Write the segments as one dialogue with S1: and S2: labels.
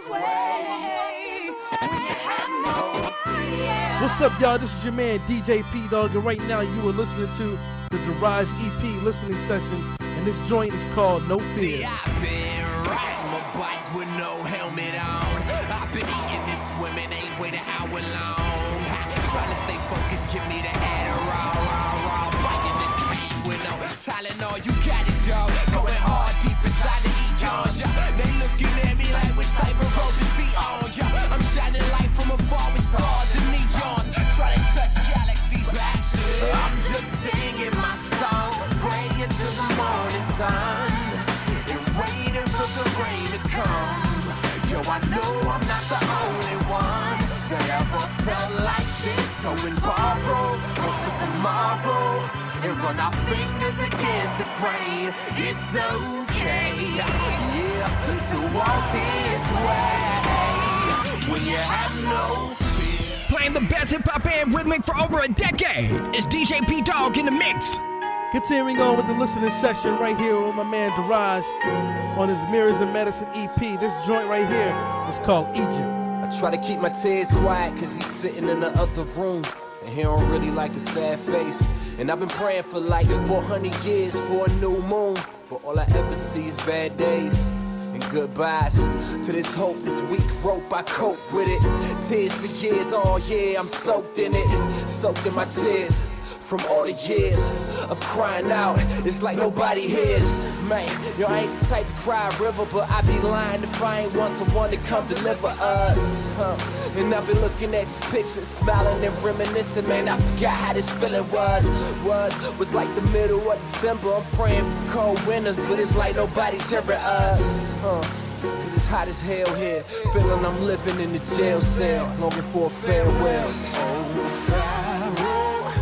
S1: way when you have no fear.
S2: What's up, y'all? This is your man DJ P Dog, and right now you are listening to the Deraj EP listening session, and this joint is called No Fear.
S3: I've been riding my bike with no helmet on. I've been eating this swimming, ain't waiting hour long. Trying to stay focused, give me the Adderall, raw, fighting this pain with no Tylenol. You got it, dog. Going hard deep inside the eons, yeah. They looking at me like what type of rope is he on, yeah. I'm shining light from afar with stars and neons. Try to touch galaxies, but actually I'm just singing my song, praying to the morning sun and waiting for the rain to come. Yo, I know I'm not the only one that ever felt like this. Going borrow, hope for tomorrow, and run our fingers against the grain. It's okay, yeah, to walk this way when you have no fear.
S4: Playing the best hip-hop and rhythmic for over a decade. It's DJ P Dog in the mix.
S2: Continuing on with the listening session right here with my man Deraj on his Mirrors and Medicine EP. This joint right here is called Egypt.
S3: I try to keep my tears quiet cause he's sitting in the other room and he don't really like a sad face. And I've been praying for like 400 years for a new moon, but all I ever see is bad days and goodbyes. To this hope, this weak rope, I cope with it. Tears for years, oh yeah, I'm soaked in it. Soaked in my tears from all the years of crying out. It's like nobody hears. Man, yo, I ain't the type to cry a river, but I be lying if I ain't want someone to come deliver us. And I've been looking at these pictures, smiling and reminiscing. Man, I forgot how this feeling was like the middle of December. I'm praying for cold winters, but it's like nobody's hearing us. Cause it's hot as hell here, feeling I'm living in the jail cell, longing for a farewell. Oh, Pharaoh,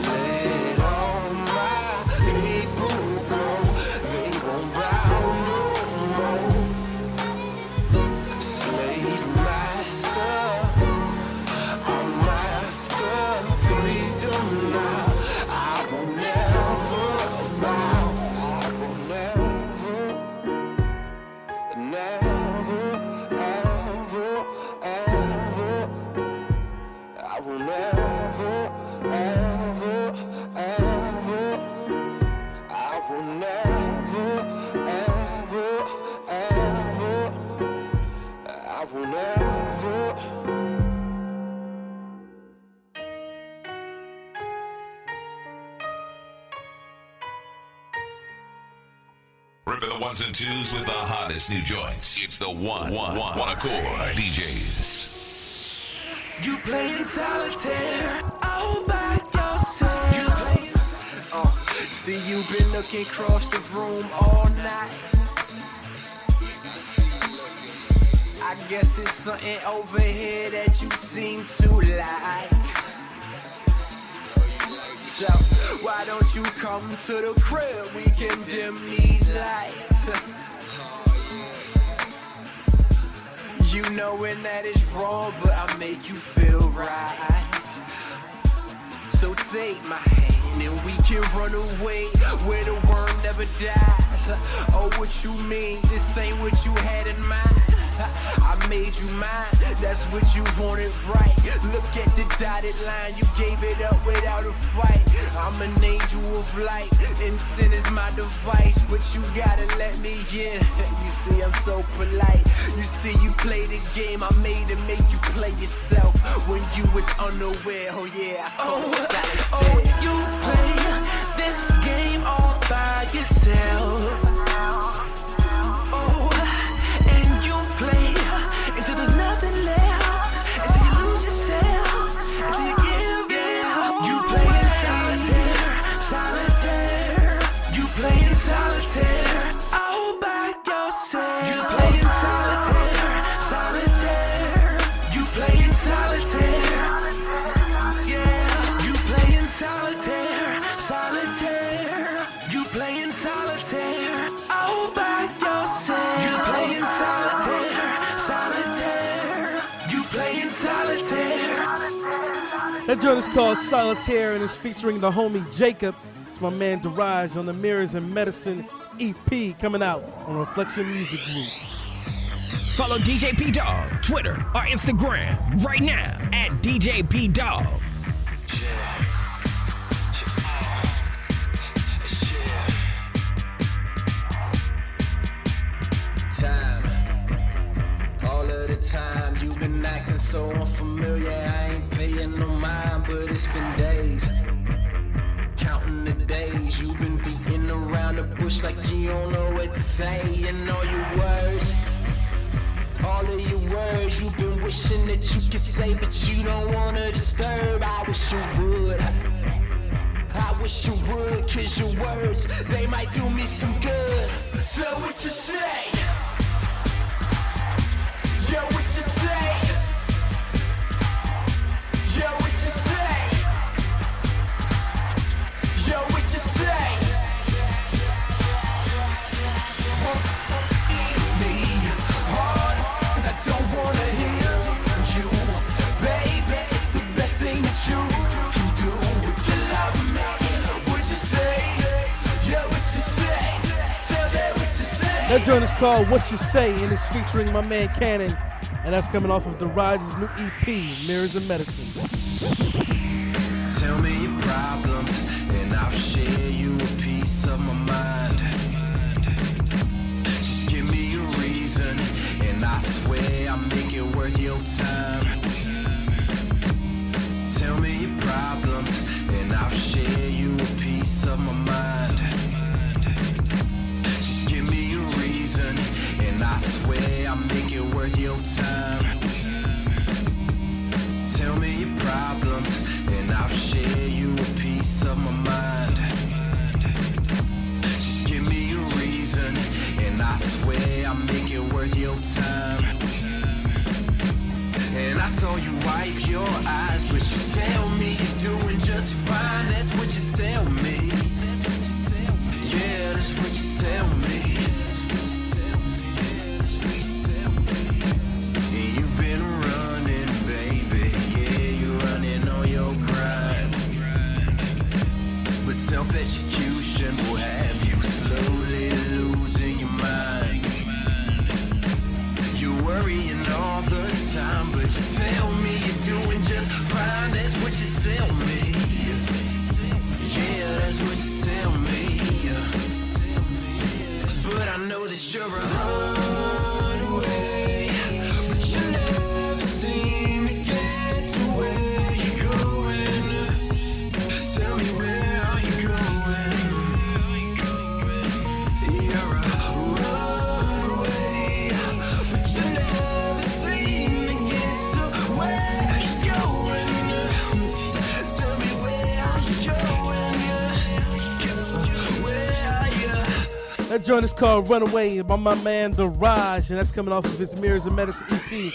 S3: let all my people go. They won't bow no more. Slave master, I'm after freedom now. I will never bow. I will never, ever, ever. I will never, ever, ever. I will never, ever, ever. I will never.
S5: Ripping the ones and twos with the hottest new joints. It's the one accord DJs.
S3: You playing solitaire all by yourself. See, you've been looking across the room all night. I guess it's something over here that you seem to like. So, why don't you come to the crib? We can dim these lights. You knowing that it's wrong, but I make you feel right. So take my hand and we can run away where the worm never dies. Oh, what you mean? This ain't what you had in mind. I made you mine, that's what you wanted, right? Look at the dotted line, you gave it up without a fight. I'm an angel of light, and sin is my device, but you gotta let me in. You see, I'm so polite. You see, you play the game I made to make you play yourself when you was unaware. Oh yeah, I call it silence.
S1: You play this game all by yourself. Play until there's nothing left, until you lose yourself, until you give in. You play in solitaire. You play in solitaire all by yourself. You play in solitaire. You play in solitaire. Yeah. You play in solitaire. You play in solitaire all by yourself. You play in solitaire. You play in solitaire.
S2: That joint is called Solitaire and it's featuring the homie Jacob. It's my man Deraj on the Mirrors and Medicine EP coming out on Reflection Music Group.
S4: Follow DJ P Dog, Twitter or Instagram right now at DJ P Dog.
S3: All of the time you've been acting so unfamiliar. I ain't paying no mind, but it's been days. Counting the days you've been beating around the bush like you don't know what to say. And all your words, all of your words you've been wishing that you could say, but you don't wanna disturb. I wish you would. I wish you would, cause your words, they might do me some good. So what you say? Yo, what you say? Yo, what you say? Yo, what you say? Eat me hard, 'cause I don't wanna hear from you. Baby, it's the best thing that you can do. If you love me, what you say? Yo, what you say? Tell me what you say.
S2: That joint is called What You Say, and it's featuring my man Cannon, and that's coming off of Deraj's new EP, Mirrors of Medicine.
S3: Tell me your problems, and I'll share you a piece of my mind. Just give me a reason, and I swear I'll make it worth your time. Tell me your problems, and I'll share you a piece of my mind. Just give me a reason, and I swear I'll make it worth your time. Tell me your problems, and I'll share you a piece of my mind. Just give me a reason, and I swear I'll make it worth your time. And I saw you wipe your eyes, but you tell me you're doing just fine. That's what you tell me. Yeah, that's what you tell me. And you've been running, baby. Yeah, you're running on your grind. But self-execution will have you slowly losing your mind. You're worrying all the time, but you tell me you're doing just fine. That's what you tell me. Yeah, that's what you tell me. But I know that you're a runaway, but you never seem to get to where you're going. Tell me, where are you going? You're a runaway, but you never seem to get to where you're going. Tell me, where are you going? Where are you?
S2: That joint is called Runaway by my man Deraj, and that's coming off of his Mirrors of Medicine EP,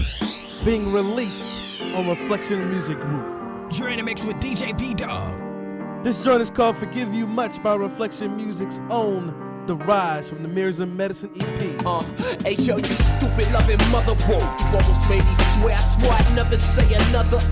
S2: being released on Reflection Music Group.
S4: You're in a mix with DJ P Dog.
S2: This joint is called Forgive You Much by Reflection Music's own Deraj from the Mirrors of Medicine EP.
S3: Hey yo, you stupid loving mother. Whoa, you almost made me swear. I swore I'd never say another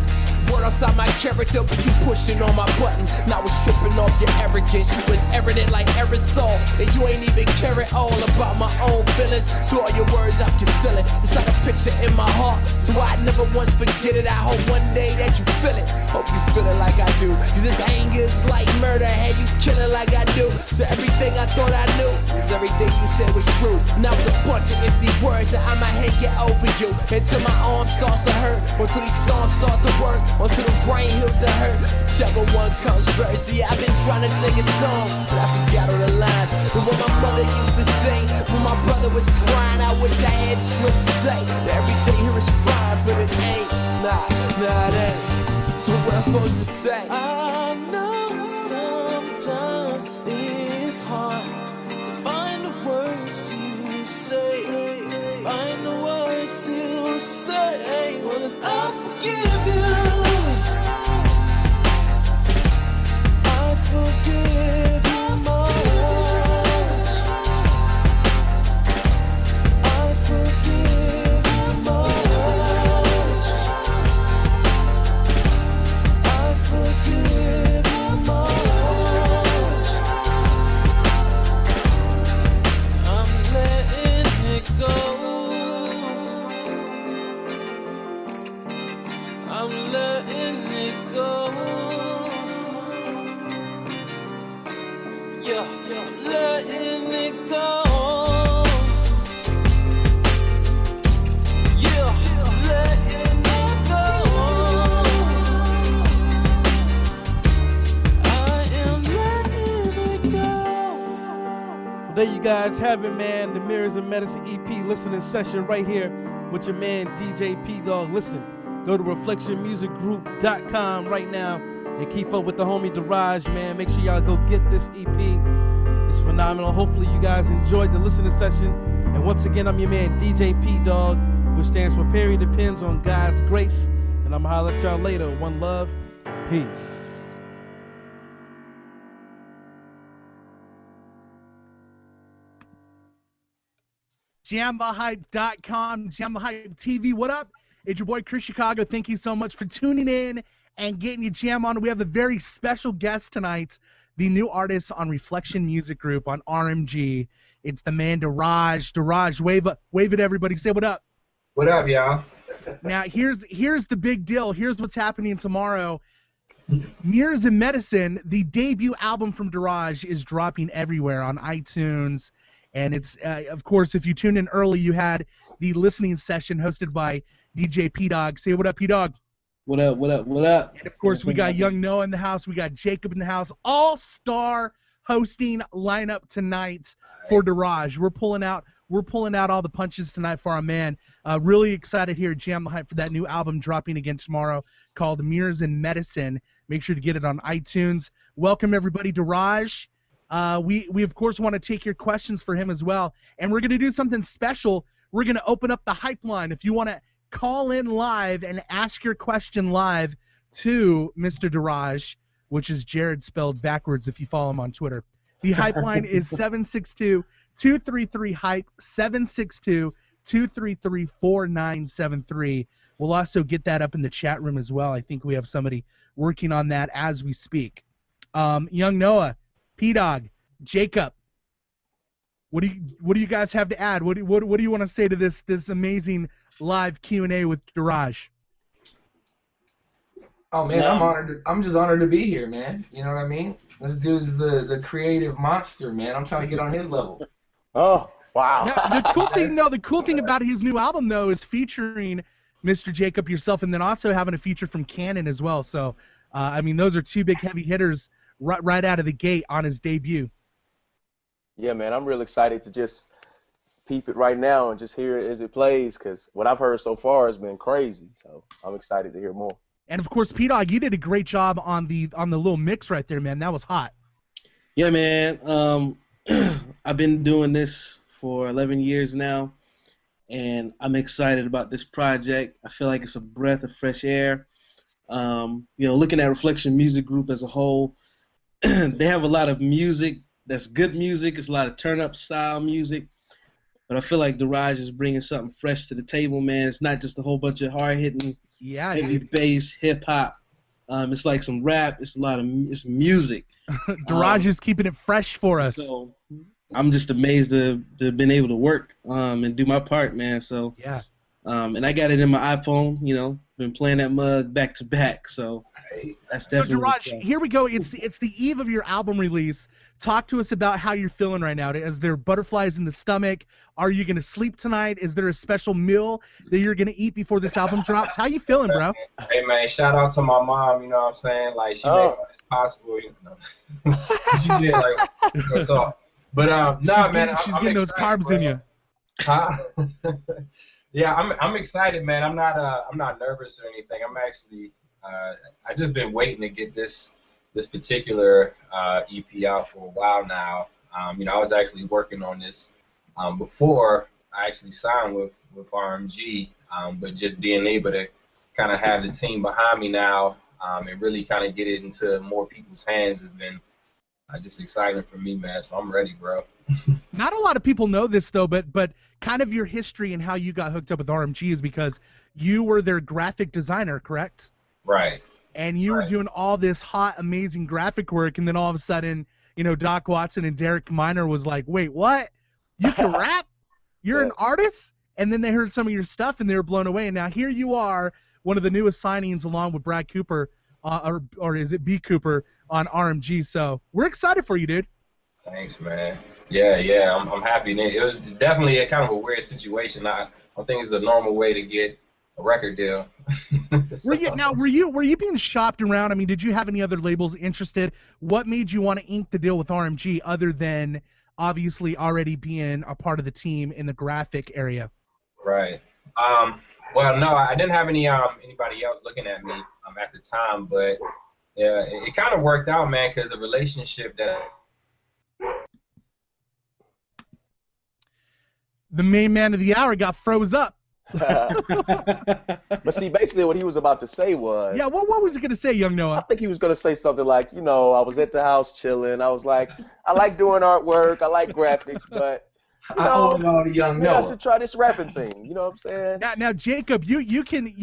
S3: word outside my character, but you pushing on my buttons. Now it's tripping off your arrogance. You was airing it like aerosol, and you ain't even care at all about my own feelings. So all your words I'm concealing. It's like a picture in my heart, so I never once forget it. I hope one day that you feel it. Hope you feel it like I do, 'cause this anger is like murder. Hey, you killing like I do. So everything I thought I knew, 'cause everything you said was true. Now it's a bunch of empty words that I might hate get over you. Until my arm starts to hurt, until these songs start to work, until the rain heals the hurt. Whichever one comes first. Yeah, I've been trying to sing a song, but I forgot all the lines. But what my mother used to sing when my brother was crying, I wish I had strength to say that everything here is fine, but it ain't. Nah, it ain't. So what I'm supposed to say?
S1: I know sometimes it's hard to find the words to say, to find the words to say. Well, it's I forgive you. I forgive you much. I forgive you much. I forgive
S2: There you guys have it, man. The Mirrors and Medicine EP listening session right here with your man DJ P Dog. Listen, go to reflectionmusicgroup.com right now and keep up with the homie Deraj, man. Make sure y'all go get this EP. It's phenomenal. Hopefully you guys enjoyed the listening session. And once again, I'm your man DJ P Dog, which stands for Perry Depends on God's Grace. And I'm gonna holler at y'all later. One love. Peace.
S6: JamTheHype.com, Jam the Hype TV. What up? It's your boy Chris Chicago. Thank you so much for tuning in and getting your jam on. We have a very special guest tonight, the new artist on Reflection Music Group on RMG. It's the man Deraj. Deraj, wave at everybody. Say what up.
S7: What up, y'all?
S6: Now here's the big deal. Here's what's happening tomorrow. Mirrors and Medicine, the debut album from Deraj, is dropping everywhere on iTunes. And it's, of course, if you tuned in early, you had the listening session hosted by DJ P-Dog. Say what up, P-Dog.
S8: What up, what up, what up?
S6: And, of course, we got Young Noah in the house. We got Jacob in the house. All-star hosting lineup tonight for Deraj. We're pulling out all the punches tonight for our man. Really excited here at Jam the Hype for that new album dropping again tomorrow called Mirrors and Medicine. Make sure to get it on iTunes. Welcome, everybody, Deraj. We of course want to take your questions for him as well, and we're going to do something special. We're going to open up the hype line. If you want to call in live and ask your question live to Mr. Deraj, which is Jared spelled backwards if you follow him on Twitter. The hype line is 762-233-HYPE, 762-233-4973. We'll also get that up in the chat room as well. I think we have somebody working on that as we speak. Young Noah, P-Dog, Jacob, what do you guys have to add? What do you want to say to this amazing live Q&A with Deraj?
S7: Oh man, I'm just honored to be here, man. You know what I mean? This dude's the creative monster, man. I'm trying to get on his level.
S8: Oh, wow.
S6: Now, the cool thing about his new album though is featuring Mr. Jacob, yourself, and then also having a feature from Canon as well. So, I mean, those are two big heavy hitters right out of the gate on his debut.
S8: Yeah, man, I'm real excited to just peep it right now and just hear it as it plays, because what I've heard so far has been crazy. So I'm excited to hear more.
S6: And of course, P-Dog, you did a great job on the little mix right there, man. That was hot.
S8: Yeah, man. I've been doing this for 11 years now, and I'm excited about this project. I feel like it's a breath of fresh air. Looking at Reflection Music Group as a whole, they have a lot of music that's good music. It's a lot of turn-up style music. But I feel like Deraj is bringing something fresh to the table, man. It's not just a whole bunch of hard-hitting, heavy bass, hip-hop. It's like some rap. It's it's music.
S6: Deraj is keeping it fresh for us.
S8: So I'm just amazed to have been able to work and do my part, man. So
S6: yeah.
S8: And I got it in my iPhone, been playing that mug back to back, so that's definitely.
S6: So Deraj, here we go. It's the eve of your album release. Talk to us about how you're feeling right now. Is there butterflies in the stomach? Are you gonna sleep tonight? Is there a special meal that you're gonna eat before this album drops? How you feeling, bro?
S7: Hey man, shout out to my mom. You know what I'm saying? Like she made it possible. She did talk. But man,
S6: she's
S7: I'm
S6: getting those
S7: excited,
S6: carbs
S7: bro.
S6: in you.
S7: Yeah, I'm excited, man. I'm not nervous or anything. I'm actually I just been waiting to get this particular EP out for a while now. I was actually working on this before I actually signed with RMG, but just being able to kind of have the team behind me now and really kind of get it into more people's hands has been just exciting for me, man. So I'm ready, bro.
S6: Not a lot of people know this though, but kind of your history and how you got hooked up with RMG is because you were their graphic designer, correct?
S7: Right.
S6: And you were doing all this hot, amazing graphic work, and then all of a sudden, Doc Watson and Derek Minor was like, "Wait, what? You can rap? You're an artist?" And then they heard some of your stuff, and they were blown away. And now here you are, one of the newest signings, along with Brad Cooper, or is it B Cooper on RMG? So we're excited for you, dude.
S7: Thanks, man. Yeah, I'm happy. It was definitely a kind of a weird situation. I don't think it's the normal way to get a record deal.
S6: Were you being shopped around? I mean, did you have any other labels interested? What made you want to ink the deal with RMG other than obviously already being a part of the team in the graphic area?
S7: Right. Well, no, I didn't have anybody else looking at me at the time, but yeah, it kind of worked out, man, because the relationship that.
S6: The main man of the hour got froze up.
S9: But see, basically what he was about to say was,
S6: Yeah, what was he gonna say, young
S9: I
S6: Noah?
S9: think he was going to say something like, I was at the house chilling. I was like, I like doing artwork. I like graphics, but,
S10: I owe it all to young
S9: maybe I
S10: Noah.
S9: should try this rapping thing. You know what I'm saying?
S6: Now, Jacob, you can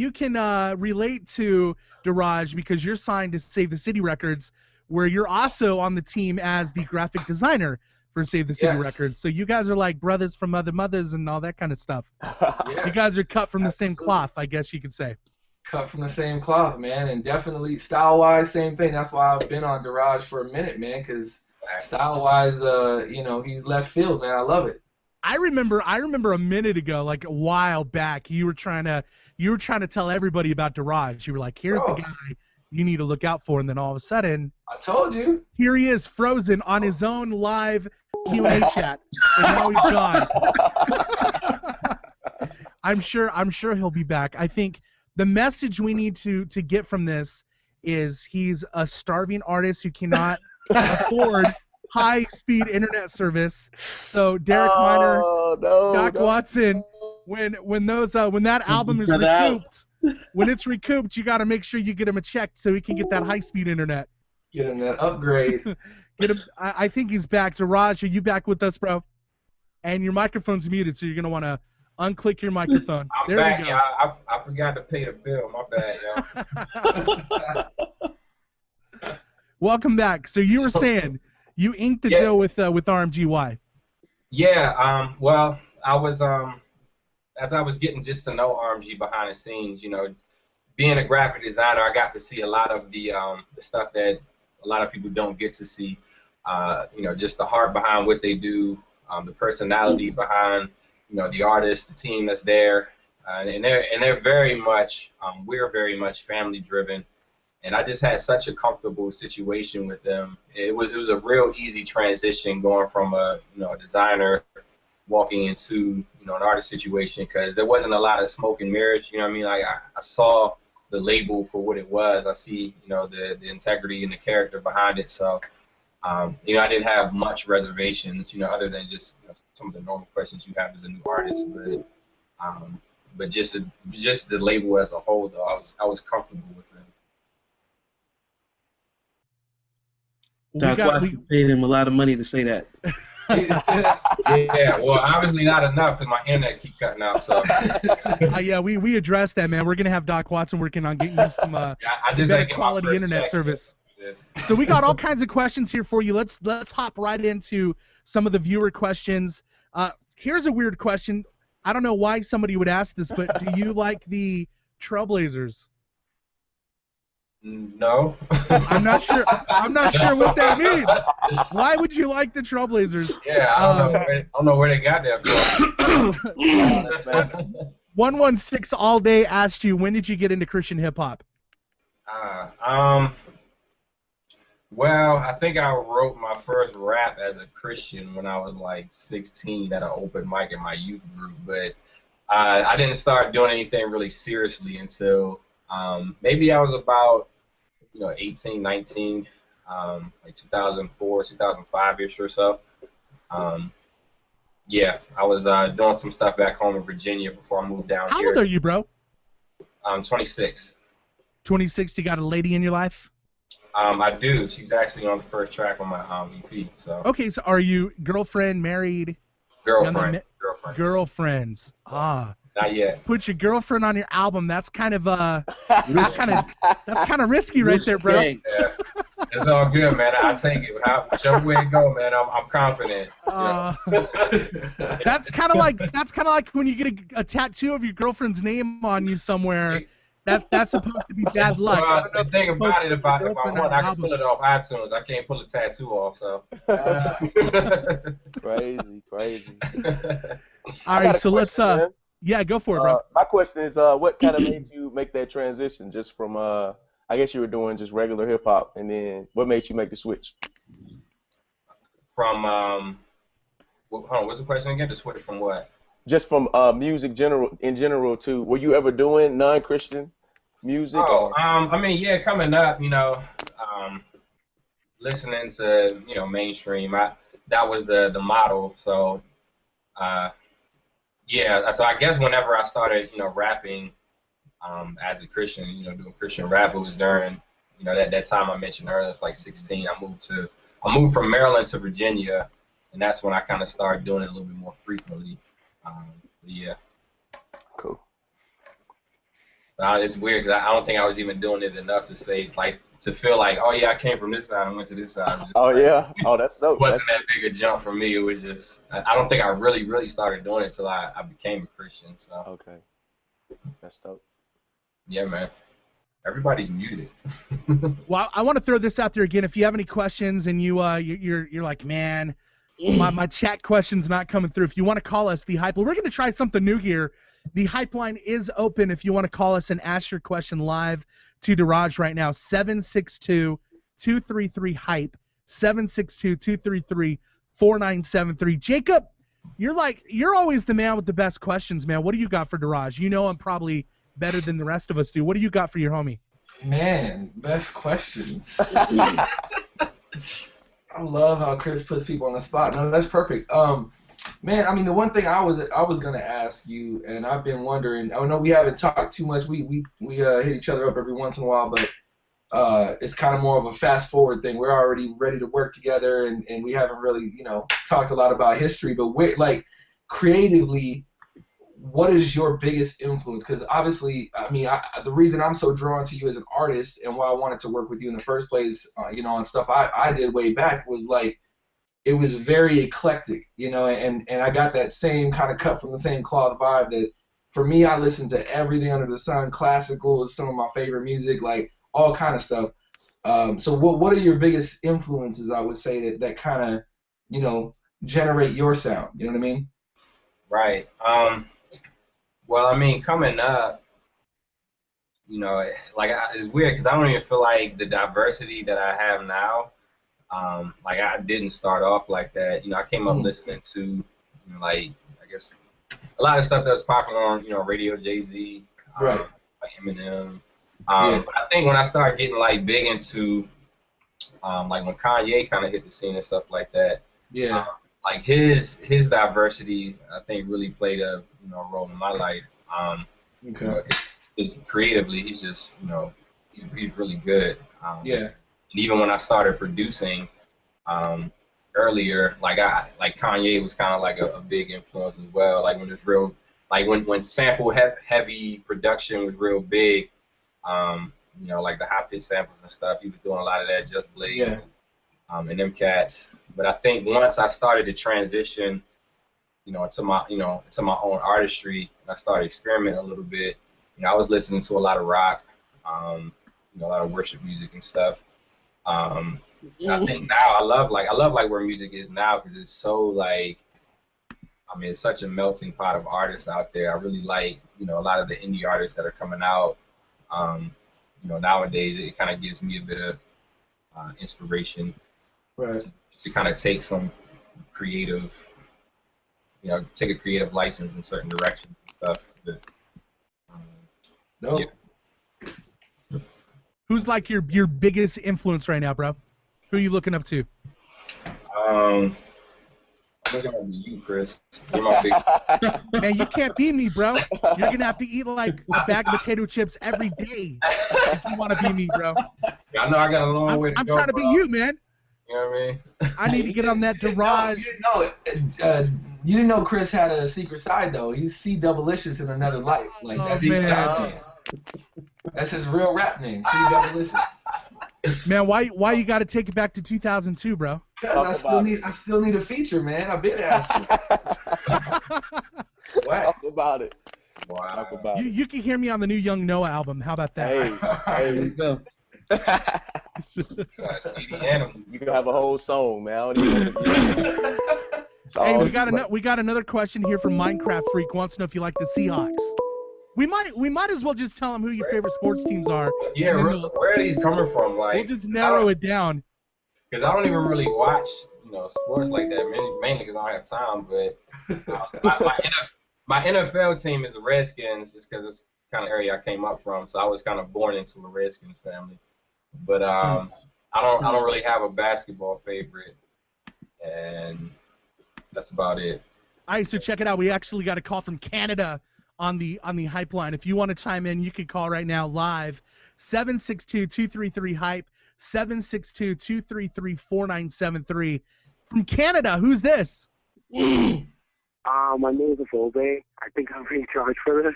S6: relate to Deraj because you're signed to Save the City Records, where you're also on the team as the graphic designer for Save the City
S10: Yes.
S6: Records. So you guys are like brothers from other mothers and all that kind of stuff.
S10: Yes.
S6: You guys are cut from the same
S10: Absolutely.
S6: cloth, I guess you could say.
S10: Cut from the same cloth, man, and definitely style-wise, same thing. That's why I've been on Deraj for a minute, man, because style-wise, he's left field, man. I love it.
S6: I remember a minute ago, like a while back, you were trying to tell everybody about Deraj. You were like, here's the
S10: Oh.
S6: guy you need to look out for, and then all of a sudden,
S10: I told you.
S6: here he is, frozen on his own live Q&A chat, and now he's gone. I'm sure he'll be back. I think the message we need to get from this is he's a starving artist who cannot afford high-speed internet service. So Derek Miner, Doc Watson, when that album is
S8: Brother out.
S6: recouped, when it's recouped, you got to make sure you get him a check so he can get that high-speed internet.
S10: Get him that upgrade.
S6: Get him. I think he's back. Deraj, are you back with us, bro? And your microphone's muted, so you're gonna want to unclick your microphone.
S7: I'm
S6: There
S7: back,
S6: we go.
S7: y'all. I forgot to pay the bill. My bad, y'all.
S6: Welcome back. So you were saying you inked the
S7: Yeah.
S6: deal with RMGY.
S7: Yeah. Well, I was as I was getting just to know RMG behind the scenes, being a graphic designer, I got to see a lot of the stuff that a lot of people don't get to see. Just the heart behind what they do, the personality behind, the artist, the team that's there, and they're very much, we're very much family driven, and I just had such a comfortable situation with them. It was a real easy transition going from a designer walking into an artist situation, because there wasn't a lot of smoke and mirrors. You know what I mean? Like I saw the label for what it was. I see the integrity and the character behind it. So I didn't have much reservations, other than just some of the normal questions you have as a new artist. But just the label as a whole, though, I was comfortable with it.
S8: Doc Watson paid him a lot of money to say that.
S7: Yeah, well, obviously not enough because my internet keep cutting out. So
S6: Yeah, we addressed that, man. We're gonna have Doc Watson working on getting you some
S7: I
S6: some
S7: just
S6: better
S7: ain't get my
S6: quality
S7: first
S6: internet
S7: check
S6: service.
S7: yet.
S6: So we got all kinds of questions here for you. Let's hop right into some of the viewer questions. Here's a weird question. I don't know why somebody would ask this, but do you like the Trailblazers?
S7: No.
S6: I'm not sure. I'm not sure what that means. Why would you like the Trailblazers?
S7: Yeah, I don't know where they got that from.
S6: 116 all day asked you, when did you get into Christian hip hop?
S7: Well, I think I wrote my first rap as a Christian when I was like 16 at an open mic in my youth group, but I didn't start doing anything really seriously until maybe I was about 18, 19, like 2004, 2005-ish or so. Yeah, I was doing some stuff back home in Virginia before I moved down
S6: How
S7: here.
S6: old are you, bro?
S7: I'm 26.
S6: 26. You got a lady in your life?
S7: I do. She's actually on the first track on my EP. So.
S6: Okay, so are you girlfriend, married?
S7: Girlfriend.
S6: Girlfriends. Ah.
S7: Not yet.
S6: Put your girlfriend on your album. That's kind of that's kind of risky right there, bro.
S7: Yeah, it's all good, man. I take it. Whichever way it go, man. I'm confident.
S6: That's kind of like when you get a tattoo of your girlfriend's name on you somewhere. That's supposed to be bad luck.
S7: Well, the thing about it, if I want, I can pull it off iTunes. I can't pull a tattoo off, so.
S9: Crazy.
S6: All right, so let's yeah, go for it, bro.
S9: My question is, what kind of made you make that transition just from I guess you were doing just regular hip hop, and then what made you make the switch?
S7: From Hold on, what's the question again? To switch from what?
S9: Just from music in general to, were you ever doing non-Christian music?
S7: Oh, I mean, yeah, coming up, listening to, mainstream. That was the model. So, yeah. So I guess whenever I started, rapping, as a Christian, doing Christian rap, it was during, that time I mentioned earlier. It was like 16. I moved from Maryland to Virginia, and that's when I kind of started doing it a little bit more frequently. Yeah.
S9: Cool.
S7: It's weird because I don't think I was even doing it enough to say, like, to feel like, oh yeah, I came from this side and went to this side.
S9: Yeah. Oh, that's dope.
S7: It wasn't that big a jump for me. It was just, I don't think I really started doing it until I became a Christian. So.
S9: Okay. That's dope.
S7: Yeah, man. Everybody's muted.
S6: Well, I want to throw this out there again. If you have any questions and you're like, man, my chat question's not coming through. If you want to call us, the Hype. We're going to try something new here. The Hype line is open if you want to call us and ask your question live to Deraj right now. 762-233-HYPE. 762-233-4973. Jacob, you're always the man with the best questions, man. What do you got for Deraj? You know I'm probably better than the rest of us do. What do you got for your homie?
S10: Man, best questions. I love how Chris puts people on the spot. No, that's perfect. Man, I mean, the one thing I was gonna ask you, and I've been wondering. I know we haven't talked too much. We hit each other up every once in a while, but it's kind of more of a fast forward thing. We're already ready to work together, and we haven't really, talked a lot about history. But creatively, what is your biggest influence? Because obviously, I mean, the reason I'm so drawn to you as an artist and why I wanted to work with you in the first place, on stuff I did way back was like, it was very eclectic, and I got that same kind of cut from the same cloth vibe that, for me, I listen to everything under the sun. Classical is some of my favorite music, like all kind of stuff. So what are your biggest influences, I would say, that kind of, generate your sound? You know what I mean?
S7: Right. Well, I mean, coming up, it's weird because I don't even feel like the diversity that I have now, I didn't start off like that. I came up listening to, I guess, a lot of stuff that was popular on, radio, Jay-Z,
S10: right.
S7: like Eminem. But I think when I started getting, big into, when Kanye kind of hit the scene and stuff like that,
S10: yeah.
S7: His diversity, I think, really played a role in my life.
S10: Okay.
S7: Because creatively, he's just he's really good.
S10: Yeah.
S7: And even when I started producing earlier, Kanye was kind of like a big influence as well. Like when it's real, when sample heavy production was real big, like the high pitch samples and stuff. He was doing a lot of that. Just Blaze.
S10: Yeah.
S7: And them cats. But I think once I started to transition, into my own artistry, and I started experimenting a little bit. I was listening to a lot of rock, a lot of worship music and stuff. I think now I love where music is now because it's so it's such a melting pot of artists out there. I really like a lot of the indie artists that are coming out. Nowadays it kind of gives me a bit of inspiration.
S10: Right.
S7: To kind of take some creative, take a creative license in certain directions and stuff. But,
S10: no.
S7: Yeah.
S6: Who's your biggest influence right now, bro? Who are you looking up to?
S7: I'm looking up to you, Chris. You're my big...
S6: Man, you can't be me, bro. You're gonna have to eat a bag of potato chips every day if you want to be me, bro.
S7: I know I got a long way to go.
S6: I'm trying to be you, man.
S7: You know what I mean?
S6: I need to get on that Deraj.
S10: You didn't know Chris had a secret side though. He's C-Double-licious in another life. That's his real rap name, C-Double-licious.
S6: Man, why you got to take it back to 2002, bro?
S10: Because I still need a feater, man. I've been asking.
S9: Talk about it.
S7: Wow.
S9: Talk about it.
S6: You can hear me on the new Young Noah album. How about that?
S9: Hey,
S10: There you go.
S9: You can have a whole song, man. I don't even
S6: Hey, we got another question here from Minecraft Freak. Wants to know if you like the Seahawks. We might as well just tell him who your favorite sports teams are.
S7: Yeah, where are these coming from?
S6: We'll just narrow it down.
S7: Because I don't even really watch, sports like that, mainly because I don't have time. But my NFL team is the Redskins, just because it's kind of the area I came up from. So I was kind of born into a Redskins family. But I don't really have a basketball favorite, and that's about it.
S6: All right, so check it out. We actually got a call from Canada on the hype line. If you want to chime in, you can call right now live 762-233-HYPE, 762-233-4973. From Canada, who's this?
S11: My name is Volbe. I think I'm being charged for this.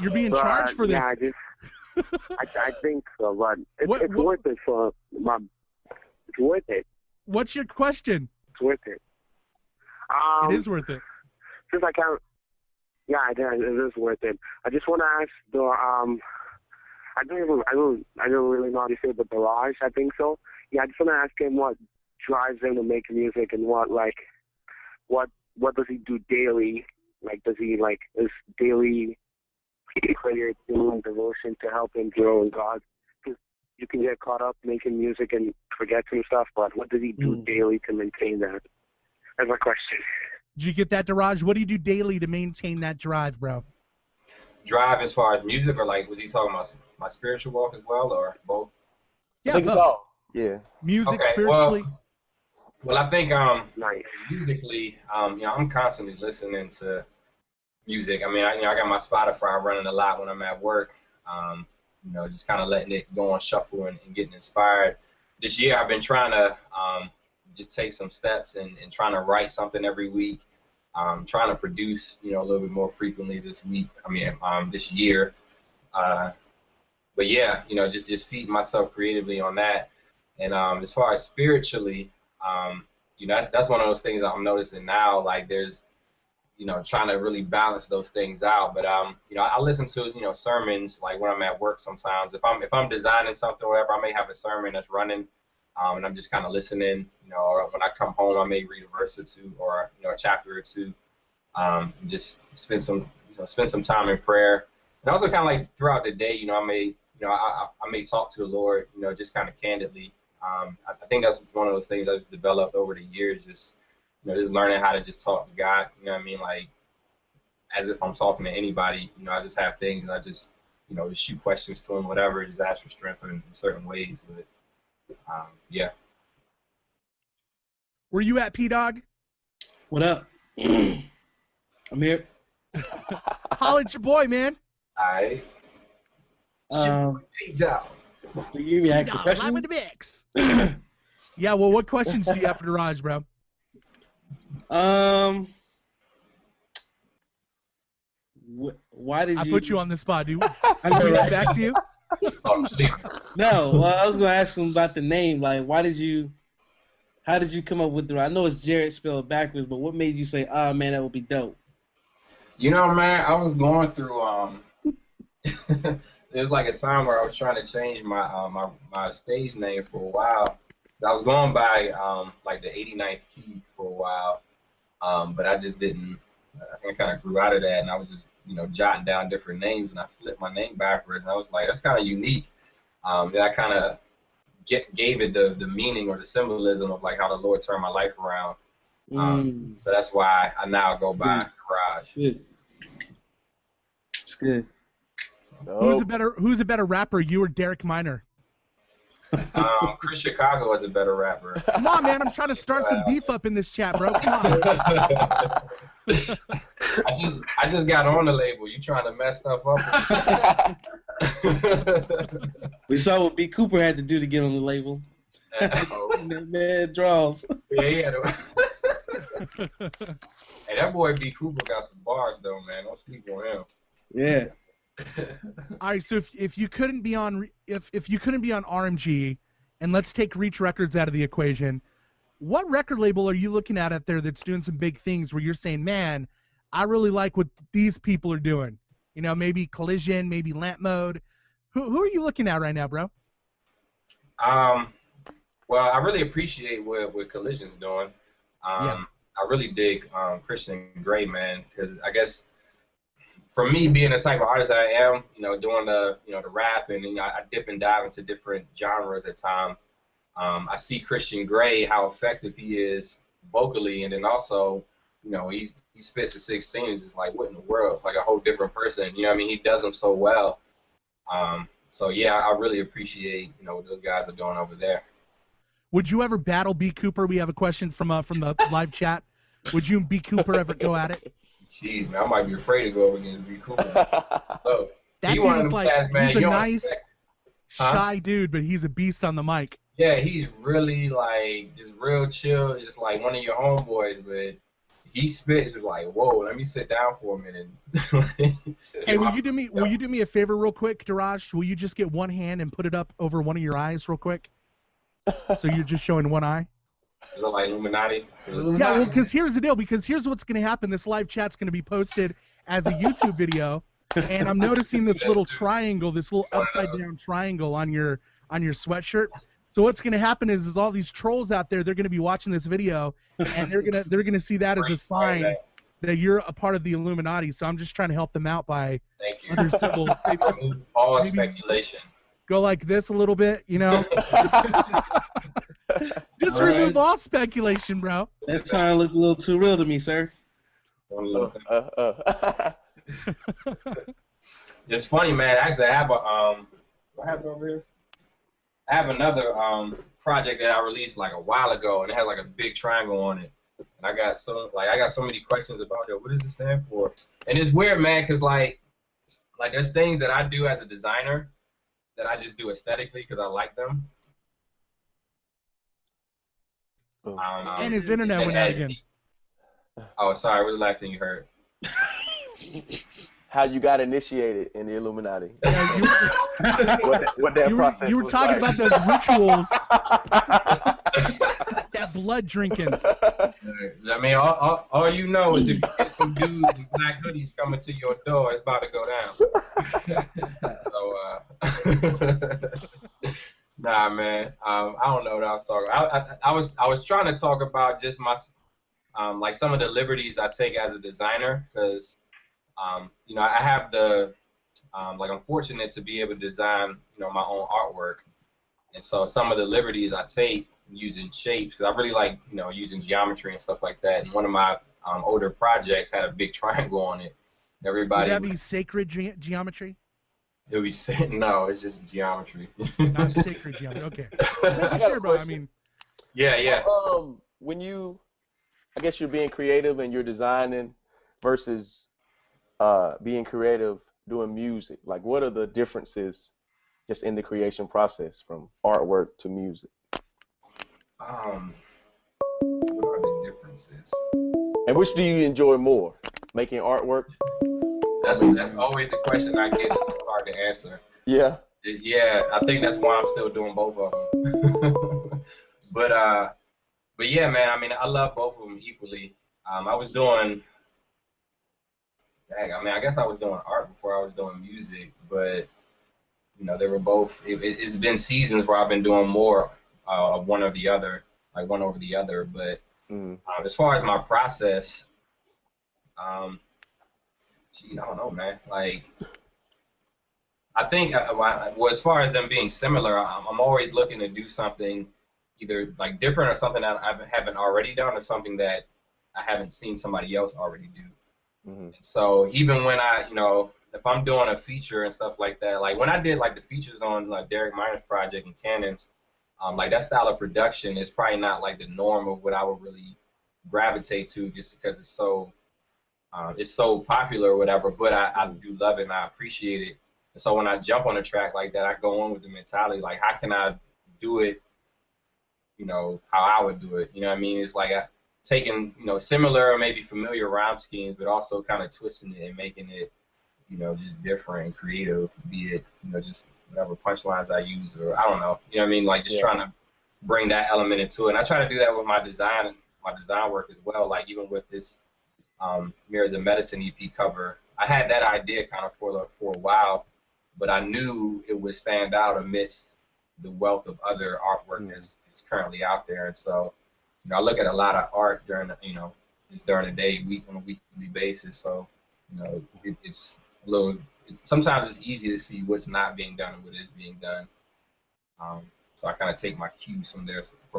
S6: You're being charged for this?
S11: Yeah, I think so, but it's worth it for my. It's worth it.
S6: What's your question?
S11: It's worth it.
S6: It is worth it.
S11: Since I can't. Yeah, it is worth it. I just want to ask the I don't really know how to say it, but Deraj, I think so. Yeah, I just want to ask him what drives him to make music and what does he do daily? Like, does he is daily prayer, doing devotion to help him grow in God? Because you can get caught up making music and forget some stuff, but what does he do daily to maintain that? That's my question.
S6: Did you get that, Deraj? What do you do daily to maintain that drive, bro?
S7: Drive as far as music, or was he talking about my spiritual walk as well, or both?
S6: Yeah,
S9: I think so. Yeah.
S6: Music,
S7: okay,
S6: spiritually.
S7: Well, I think
S11: nice.
S7: musically, I'm constantly listening to music. I mean, I got my Spotify running a lot when I'm at work. Just kind of letting it go on shuffle and getting inspired. This year, I've been trying to just take some steps and trying to write something every week. Trying to produce, a little bit more frequently this year. But yeah, just feeding myself creatively on that. And as far as spiritually, that's one of those things I'm noticing now. Like there's, trying to really balance those things out. But I listen to sermons like when I'm at work sometimes. If I'm designing something or whatever, I may have a sermon that's running, and I'm just kind of listening. Or when I come home, I may read a verse or two, or a chapter or two. And just spend some time in prayer. And also kind of like throughout the day, I may talk to the Lord, just kind of candidly. I think that's one of those things I've developed over the years, just learning how to just talk to God, like as if I'm talking to anybody, I just have things and I just, just shoot questions to him, whatever, just ask for strength in certain ways. But yeah.
S6: Where you at, P-Dog?
S8: What up? I'm here.
S6: Holla at your boy, man.
S7: All right. P-Dog.
S8: You give me ask a question?
S6: Live with the mix. Yeah, well, what questions do you have for Deraj, bro?
S8: Why did
S6: I
S8: you...
S6: put you on the spot, dude.
S8: I know, right?
S6: Back to you?
S8: No, well, I was going to ask him about the name. Like, how did you come up with the... I know it's Jared spelled backwards, but what made you say, man, that would be dope?
S7: Man, I was going through... There's like a time where I was trying to change my stage name for a while. I was going by like the 89th key for a while, but I just didn't. I think I kind of grew out of that, and I was just jotting down different names, and I flipped my name backwards, and I was like, that's kind of unique. Then I kind of gave it the meaning or the symbolism of like how the Lord turned my life around. So that's why I now go by Deraj.
S8: Good. It's good.
S6: Who's a better rapper, you or Derek Minor?
S7: Chris Chicago is a better rapper.
S6: Come on, man! I'm trying to start some beef up in this chat, bro. Come on.
S7: I just got on the label. You trying to mess stuff up?
S8: We saw what B. Cooper had to do to get on the label. Man, draws.
S7: Yeah, he had to. Hey, that boy B. Cooper got some bars though, man. Don't sleep on him.
S8: Yeah.
S6: All right, so if you couldn't be on RMG, and let's take Reach Records out of the equation, what record label are you looking at out there that's doing some big things where you're saying, man, I really like what these people are doing? Maybe Collision, maybe Lamp Mode. Who are you looking at right now, bro?
S7: Well, I really appreciate what Collision's doing. I really dig Christian Grey, man, because I guess for me, being the type of artist that I am, doing the the rap and I dip and dive into different genres at times. I see Christian Grey, how effective he is vocally, and then also, you know, he spits the 16s. It's like, what in the world? It's like a whole different person. You know what I mean? He does them so well. So yeah, I really appreciate, you know, what those guys are doing over there.
S6: Would you ever battle B. Cooper? We have a question from the live chat. Would you and B. Cooper ever go at it?
S7: Jeez, man, I might be afraid to go up against B. Cooper. Look,
S6: That
S7: he one
S6: dude
S7: of
S6: is
S7: them
S6: like,
S7: guys, man,
S6: he's a
S7: you don't
S6: nice,
S7: expect- Huh?
S6: shy dude, but he's a beast on the mic.
S7: Yeah, he's really like just real chill, just like one of your homeboys, but he spits like, whoa, let me sit down for a minute.
S6: Hey, will you do me a favor real quick, Deraj? Will you just get one hand and put it up over one of your eyes real quick? So you're just showing one eye?
S7: Is it like Illuminati?
S6: Yeah, well, because here's the deal. Because here's what's going to happen. This live chat's going to be posted as a YouTube video, and I'm noticing this little triangle, this little upside down triangle on your sweatshirt. So what's going to happen is all these trolls out there, they're going to be watching this video, and they're gonna see that as a sign that you're a part of the Illuminati. So I'm just trying to help them out by
S7: Thank you.
S6: other symbol.
S7: Remove all speculation.
S6: Go like this a little bit, you know. Just remove all speculation, bro.
S8: That sound look a little too real to me, sir.
S7: It's funny, man. Actually, I have what happened over here? I have another project that I released like a while ago, and it has like a big triangle on it. And I got so many questions about it. What does it stand for? And it's weird, man, because like there's things that I do as a designer that I just do aesthetically because I like them.
S6: And his internet went out again.
S7: Oh, sorry. What was the last thing you heard?
S9: How you got initiated in the Illuminati.
S6: Yeah,
S9: what that process
S6: you were
S9: was
S6: talking
S9: like.
S6: about those rituals. That blood drinking.
S7: I mean, all you know is if you get some dudes in black hoodies coming to your door, it's about to go down. So, nah, man. I don't know what I was talking about. I was trying to talk about just my, like some of the liberties I take as a designer, because, you know, I have the, like I'm fortunate to be able to design, you know, my own artwork. And so some of the liberties I take using shapes, because I really like, you know, using geometry and stuff like that. And one of my older projects had a big triangle on it. Everybody.
S6: Would that be sacred geometry?
S7: It would be no, it's just geometry.
S6: Not sacred geometry. Okay.
S9: I got
S6: sure,
S9: a
S6: bro. I
S9: question.
S6: mean.
S7: Yeah.
S9: When you, I guess you're being creative and you're designing versus being creative doing music. Like, what are the differences just in the creation process from artwork to music?
S7: What are the differences?
S9: And which do you enjoy more, making artwork?
S7: That's always the question I get. It's so hard to answer.
S9: Yeah.
S7: Yeah, I think that's why I'm still doing both of them. But yeah, man. I mean, I love both of them equally. I was doing. Dang, I mean, I guess I was doing art before I was doing music, but you know, they were both. It's been seasons where I've been doing more of one or the other, like one over the other. But as far as my process, gee, I don't know, man. Like, I think, well, as far as them being similar, I'm always looking to do something either like different or something that I haven't already done or something that I haven't seen somebody else already do. And so even when I, you know, if I'm doing a feature and stuff like that, like when I did like the features on like Derek Miner's project and Cannon's, like that style of production is probably not like the norm of what I would really gravitate to, just because it's so popular or whatever. But I do love it and I appreciate it. And so when I jump on a track like that, I go on with the mentality like, how can I do it, you know, how I would do it? You know what I mean? It's like taking, you know, similar or maybe familiar rhyme schemes, but also kind of twisting it and making it, you know, just different and creative, be it, you know, just whatever punchlines I use, or I don't know, you know what I mean? Like just trying to bring that element into it. And I try to do that with my design work as well. Like even with this Mirrors of Medicine EP cover, I had that idea kind of for a while, but I knew it would stand out amidst the wealth of other artwork that's currently out there. And so, you know, I look at a lot of art during the, you know, just during the day, on a weekly basis. So, you know, it's a little. Sometimes it's easy to see what's not being done and what is being done. So I kind of take my cues from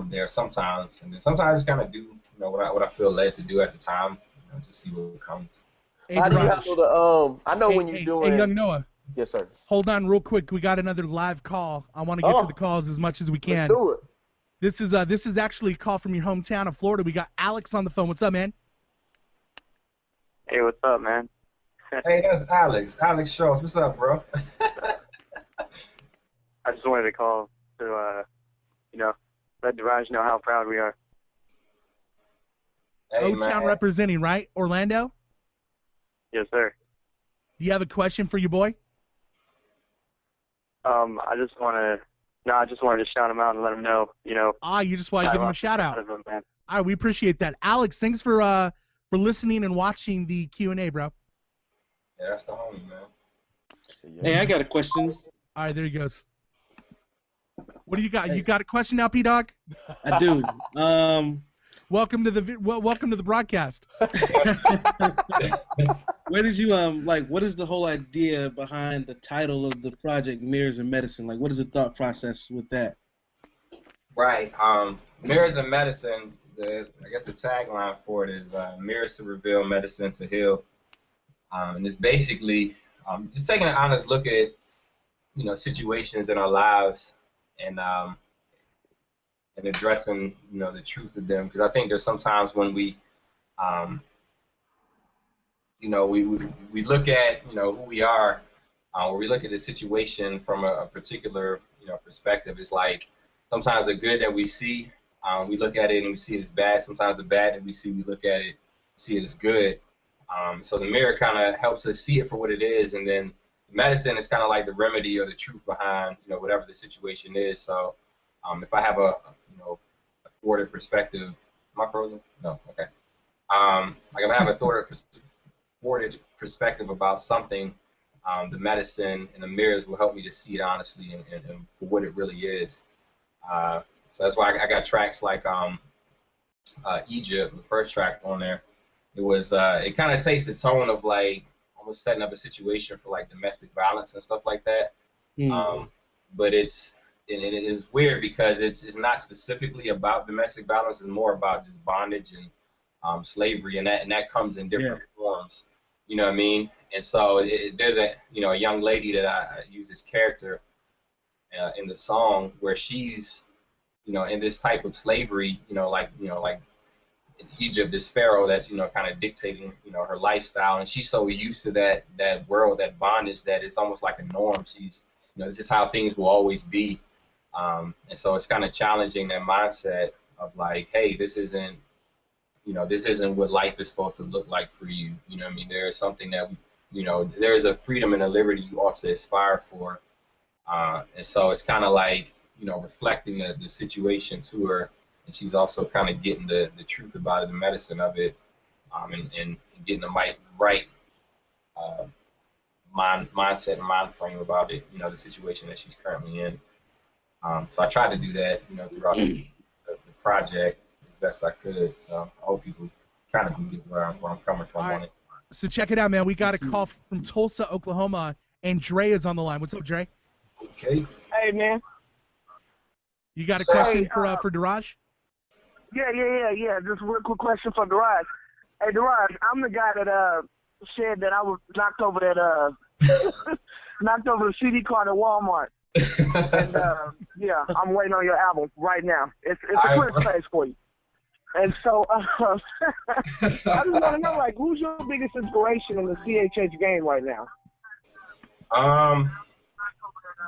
S7: there sometimes, and then sometimes I just kind of do what I feel led to do at the time, to see what comes.
S6: Hey,
S9: How do you
S6: Deraj.
S9: handle the I know
S6: Hey,
S9: when you're
S6: hey,
S9: doing.
S6: hey, young Noah.
S9: Yes, sir.
S6: Hold on real quick. We got another live call. I want to get to the calls as much as we can.
S9: Let's do it.
S6: This is actually a call from your hometown of Florida. We got Alex on the phone. What's up, man?
S12: Hey, what's up, man?
S7: Hey, that's Alex. Alex Schultz. What's up, bro?
S12: I just wanted to call to, let Deraj know how proud we are.
S7: Hey,
S6: O-Town representing, right? Orlando?
S12: Yes, sir.
S6: Do you have a question for your boy?
S12: I just wanted to shout him out and let him know,
S6: You just want to give him a shout out.
S12: Him, man.
S6: All right, we appreciate that. Alex, thanks for listening and watching the Q&A, bro.
S7: Yeah, that's the homie, man.
S8: Hey, I got a question.
S6: All right, there he goes. What do you got? You got a question now, P-Dog?
S8: I do.
S6: Welcome to the broadcast.
S8: Where did you what is the whole idea behind the title of the project, Mirrors and Medicine? Like, what is the thought process with that?
S7: Right. Mirrors and Medicine. I guess the tagline for it is Mirrors to reveal, medicine to heal. And it's basically just taking an honest look at situations in our lives and addressing the truth of them, because I think there's sometimes when we we look at who we are, or we look at the situation from a particular perspective. It's like sometimes the good that we see, we look at it and we see it as bad. Sometimes the bad that we see, we look at it, see it as good. So the mirror kind of helps us see it for what it is, and then medicine is kind of like the remedy or the truth behind whatever the situation is. So if I have a thwarted perspective, am I frozen? No, okay. Like if I have a thwarted perspective about something, the medicine and the mirrors will help me to see it honestly and for what it really is. So that's why I got tracks like Egypt, the first track on there. It was it kind of takes the tone of like almost setting up a situation for like domestic violence and stuff like that. But it is weird because it's not specifically about domestic violence. It's more about just bondage and slavery, and that comes in different forms. You know what I mean? And so there's a young lady that I use this character in the song where she's in this type of slavery, like in Egypt, this pharaoh that's kind of dictating her lifestyle, and she's so used to that world, that bondage, that it's almost like a norm. She's this is how things will always be, and so it's kind of challenging that mindset of like, hey, this isn't what life is supposed to look like for you. You know what I mean? There is something that there is a freedom and a liberty you ought to aspire for, and so it's kind of like reflecting the situation to her. And she's also kind of getting the truth about it, the medicine of it, and getting the right mindset and mind frame about it, the situation that she's currently in. So I tried to do that, throughout the project as best I could. So I hope people kind of can get where I'm coming from on it.
S6: So check it out, man. We got a call from Tulsa, Oklahoma, and Dre is on the line. What's up, Dre?
S7: Okay.
S13: Hey, man.
S6: You got a question for Deraj?
S13: Yeah. Just a real quick question for Deraj. Hey, Deraj, I'm the guy that said that I was knocked over the CD card at Walmart. And yeah, I'm waiting on your album right now. It's a quick place for you. And so I just want to know, like, who's your biggest inspiration in the CHH game right now?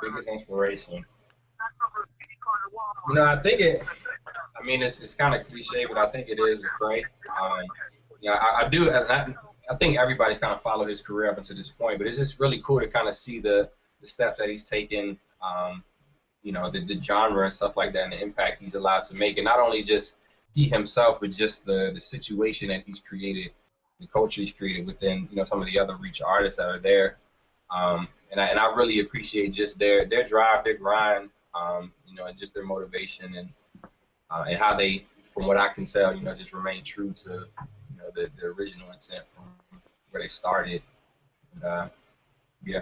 S7: Biggest inspiration. I think it's kind of cliche, but I think it is Lecrae. I think everybody's kind of followed his career up until this point, but it's just really cool to kind of see the steps that he's taken, the genre and stuff like that, and the impact he's allowed to make. And not only just he himself, but just the situation that he's created, the culture he's created within, some of the other Reach artists that are there. And I really appreciate just their drive, their grind, and just their motivation and how they, from what I can tell, just remain true to, the original intent from where they started. And, yeah.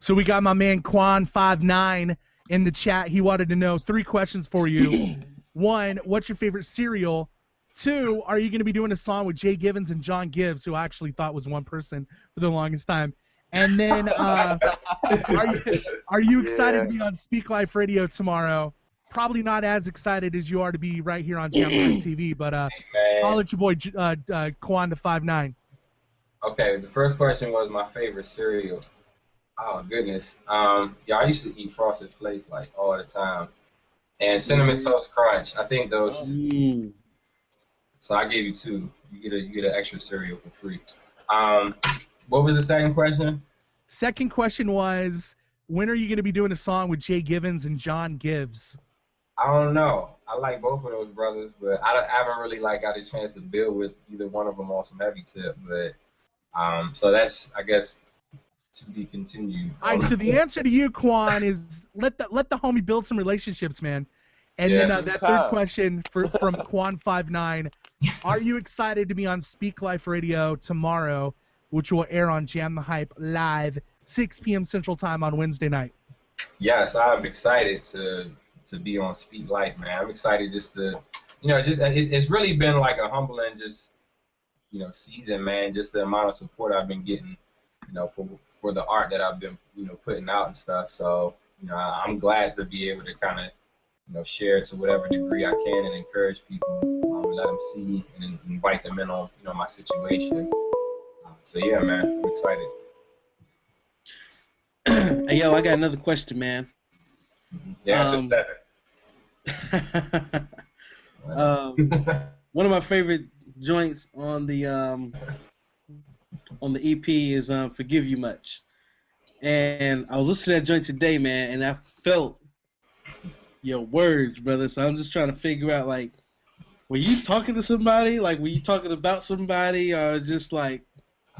S6: So we got my man Quan 5'9", in the chat. He wanted to know 3 questions for you. 1, what's your favorite cereal? 2, are you going to be doing a song with Jay Givens and John Gibbs, who I actually thought was one person for the longest time? And then, are you excited to be on Speak Life Radio tomorrow? Probably not as excited as you are to be right here on Jam Live TV, but holla at your boy Quan the 5'9".
S7: Okay, the first question was my favorite cereal. Oh goodness. Yeah, I used to eat Frosted Flakes like all the time, and Cinnamon Toast Crunch. I think those. So I gave you 2. You get an extra cereal for free. What was the second question?
S6: Second question was, when are you going to be doing a song with Jay Givens and John Gibbs?
S7: I don't know. I like both of those brothers, but I haven't really got a chance to build with either one of them on some heavy tip. But so that's, I guess, to be continued.
S6: All right. So the answer to you, Quan, is let the homie build some relationships, man. And then that third question from Quan59, are you excited to be on Speak Life Radio tomorrow, which will air on Jam the Hype live, 6 p.m. Central Time on Wednesday night?
S7: Yes, I'm excited to be on Speak Life, man. I'm excited just to, it's really been like a humbling season, man. Just the amount of support I've been getting, for the art that I've been, putting out and stuff. So, I'm glad to be able to kind of, share to whatever degree I can and encourage people, let them see and invite them in on, my situation. So yeah, man, I'm excited.
S8: Hey, yo, I got another question, man.
S7: Yeah, it's just 7.
S8: One of my favorite joints on the EP is "Forgive You Much," and I was listening to that joint today, man, and I felt your words, brother. So I'm just trying to figure out, like, were you talking to somebody? Like, were you talking about somebody, or just like,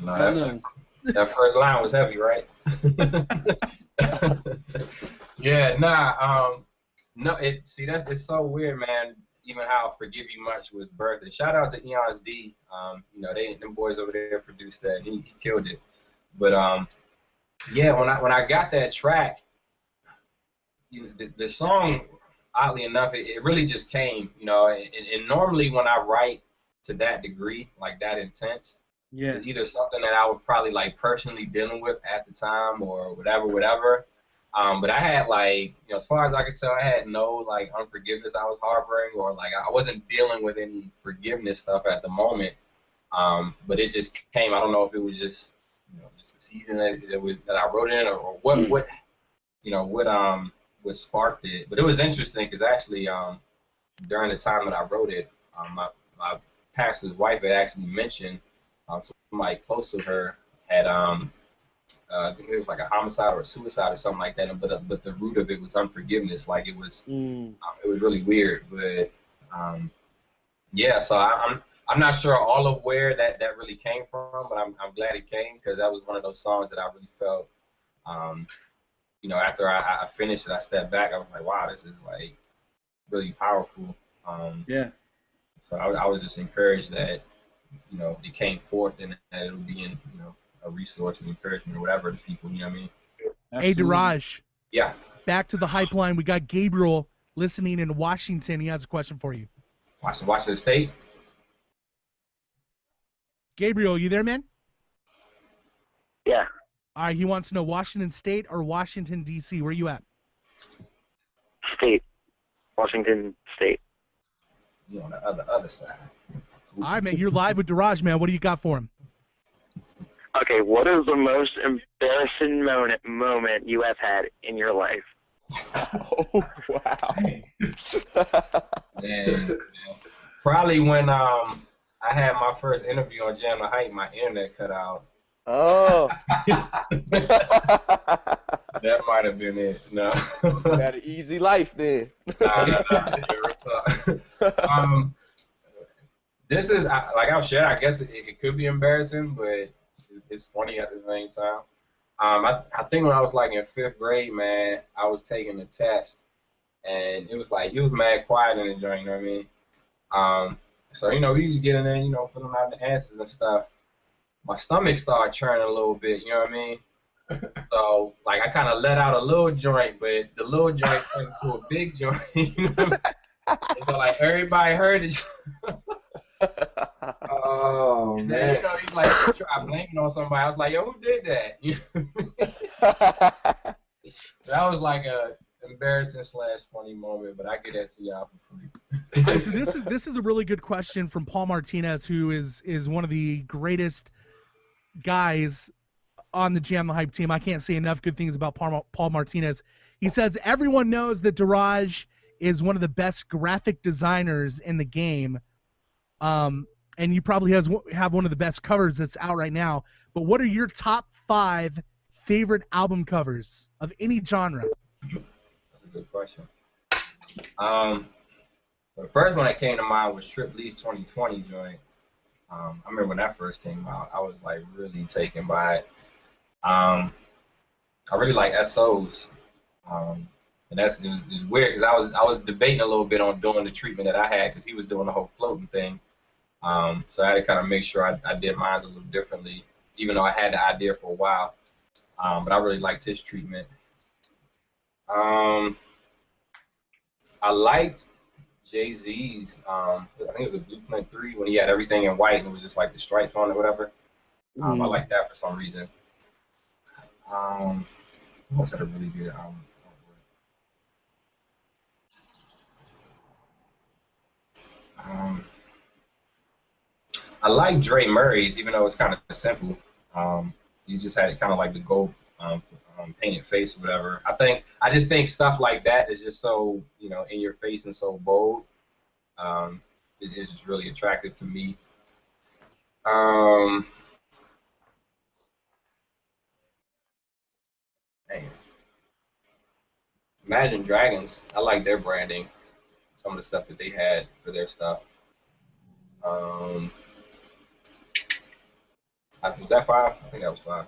S8: I don't know.
S7: That first line was heavy, right? Yeah, no, it's so weird, man. Even how "Forgive You Much" was birthed. And shout out to Eons D. Them boys over there produced that. He killed it. But yeah, when I got that track, the song, oddly enough, it really just came, and normally when I write to that degree, like that intense, it's either something that I was probably like personally dealing with at the time or whatever. But I had as far as I could tell, I had no unforgiveness I was harboring, or I wasn't dealing with any forgiveness stuff at the moment. But it just came. I don't know if it was just just the season that I wrote in, or what sparked it. But it was interesting because actually during the time that I wrote it, my pastor's wife had actually mentioned somebody close to her had I think it was like a homicide or a suicide or something like that. But the root of it was unforgiveness. Like it was really weird. But yeah, so I'm not sure all of where that really came from, but I'm glad it came, because that was one of those songs that I really felt. After I finished it, I stepped back. I was like, wow, this is like really powerful.
S8: Yeah.
S7: So I was just encouraged that it came forth and that it'll be in a resource and encouragement or whatever to people. You know what I mean?
S6: Hey, Deraj.
S7: Yeah.
S6: Back to the hype line. We got Gabriel listening in Washington. He has a question for you.
S7: Washington State.
S6: Gabriel, you there, man?
S12: Yeah.
S6: All right, he wants to know Washington State or Washington, D.C. Where you at?
S12: State. Washington State.
S7: You on the other side.
S6: All right, man. You're live with Deraj, man. What do you got for him?
S12: Okay, what is the most embarrassing moment you have had in your life?
S9: Oh, wow.
S7: Man. Probably when I had my first interview on Jam the Hype, my internet cut out.
S9: Oh.
S7: That might have been it. No.
S9: You had an easy life then.
S7: Nah. This is, like I've shared, I guess it could be embarrassing, but it's funny at the same time. I think when I was like in 5th grade, man, I was taking a test, and it was mad quiet in the joint, you know what I mean? So, we used to get in there, filling out the answers and stuff. My stomach started churning a little bit, you know what I mean? So like I kind of let out a little joint, but the little joint turned into a big joint. And so like everybody heard it.
S10: Oh
S7: And
S10: man.
S7: then, you know, he's like, try blaming on somebody. I was like, yo, who did that? That was like a embarrassing / funny moment, but I get that to y'all for free.
S6: Okay, so this is a really good question from Paul Martinez, who is one of the greatest guys on the Jam the Hype team. I can't say enough good things about Paul Martinez. He says everyone knows that Deraj is one of the best graphic designers in the game. And you probably have one of the best covers that's out right now. But what are your top 5 favorite album covers of any genre?
S7: That's a good question. The first one that came to mind was Strip Lee's 2020 joint. I remember when that first came out, I was like really taken by it. I really like SOs. And it was weird because I was debating a little bit on doing the treatment that I had because he was doing the whole floating thing. So I had to kind of make sure I did mine a little differently, even though I had the idea for a while. But I really liked his treatment. I liked Jay-Z's, I think it was a Blueprint 3 when he had everything in white and it was just like the stripes on it or whatever. I like that for some reason. Who else had a really good album? I like Dre Murray's, even though it's kind of simple. He just had it kind of like the gold painted face or whatever. I just think stuff like that is just so, you know, in your face and so bold. It's just really attractive to me. Man. Imagine Dragons. I like their branding. Some of the stuff that they had for their stuff. Was that 5? I think that was 5.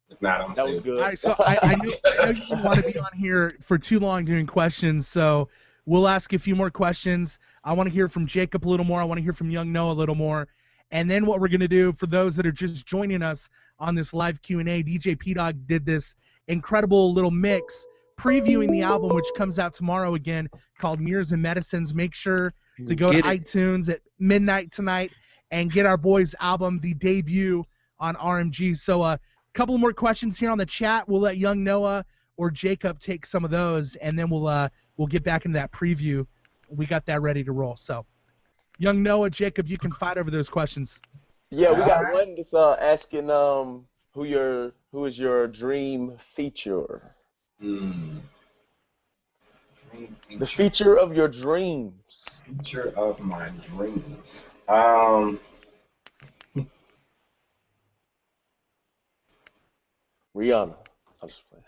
S7: If not, I'm
S9: That was good.
S6: All right, so I know you didn't want to be on here for too long doing questions, so we'll ask a few more questions. I want to hear from Jacob a little more. I want to hear from Young Noah a little more. And then what we're going to do, for those that are just joining us on this live Q&A, DJ P-Dog did this incredible little mix previewing the album, which comes out tomorrow again, called Mirrors and Medicines. Make sure to go to iTunes at midnight tonight and get our boy's album, The Debut, on RMG. So a couple more questions here on the chat. We'll let Young Noah or Jacob take some of those, and then we'll get back into that preview. We got that ready to roll. So, Young Noah, Jacob, you can fight over those questions.
S9: Yeah, we got one that's asking who is your dream feature?
S7: Dream
S9: The feature of your dreams.
S7: Feature of my dreams.
S9: Rihanna. I'll just play.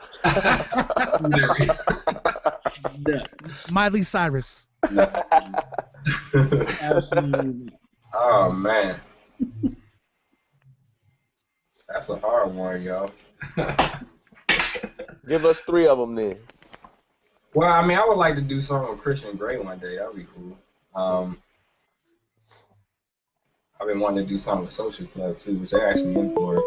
S6: Miley Cyrus.
S8: Absolutely.
S7: Oh man, that's a hard one, y'all.
S9: Give us 3 of them then.
S7: Well, I mean, I would like to do something with Christian Grey one day. That would be cool. I've been wanting to do something with Social Club too, which they're actually in for it.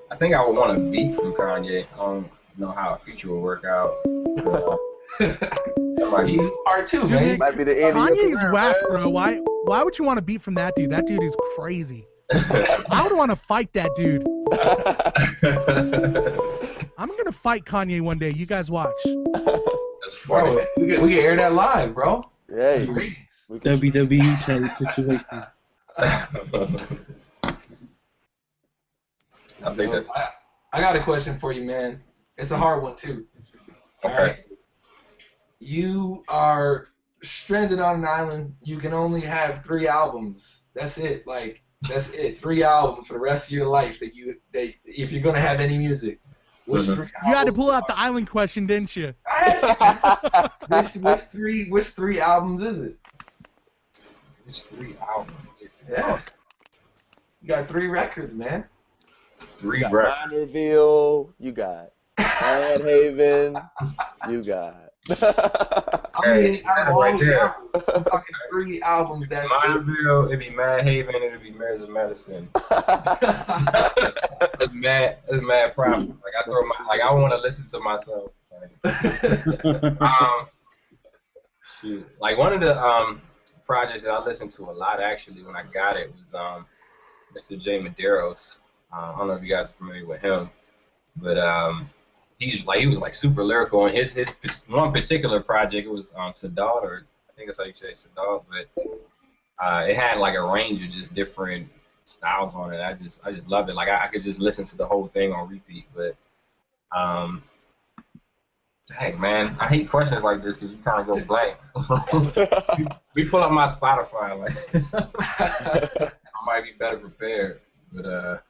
S7: I think I would want a beat from Kanye. I don't know how a feature will work out.
S10: He's part 2, man.
S6: Dude,
S9: Might be the end
S6: Kanye's
S9: of your
S6: whack,
S9: career,
S6: bro. Why would you want a beat from that dude? That dude is crazy. I would want to fight that dude. I'm gonna fight Kanye one day. You guys watch.
S7: That's funny.
S10: Bro, we can air that live, bro.
S9: Yeah.
S8: WWE type situation.
S7: I think that's.
S10: I got a question for you, man. It's a hard one too.
S7: Okay.
S10: All right. You are stranded on an island. You can only have 3 albums. That's it. Like that's it. 3 albums for the rest of your life that if you're gonna have any music. Which 3 albums
S6: You had to pull out the island question, didn't you?
S10: Which 3 albums is it?
S7: Which 3 albums?
S10: Yeah. You got 3 records, man.
S7: 3
S9: You got
S7: records.
S9: Minerville, you got Bad Haven, you got
S10: I mean, out of all
S7: right
S10: those
S7: there.
S10: albums, I'm talking 3 albums that's
S7: Mindville, it'd be Mad Haven, and it'd be Mirrors of Medicine. It's mad proper. Like I throw my, like I want to listen to myself. Shoot. Like one of the projects that I listened to a lot actually when I got it was Mr. J Medeiros. I don't know if you guys are familiar with him, but he was like super lyrical. And his one particular project, it was Sadal, or I think that's how you say Sadal, but it had like a range of just different styles on it. I just loved it. Like I could just listen to the whole thing on repeat. But dang man, I hate questions like this because you kind of go blank. we pull up my Spotify, like I might be better prepared, but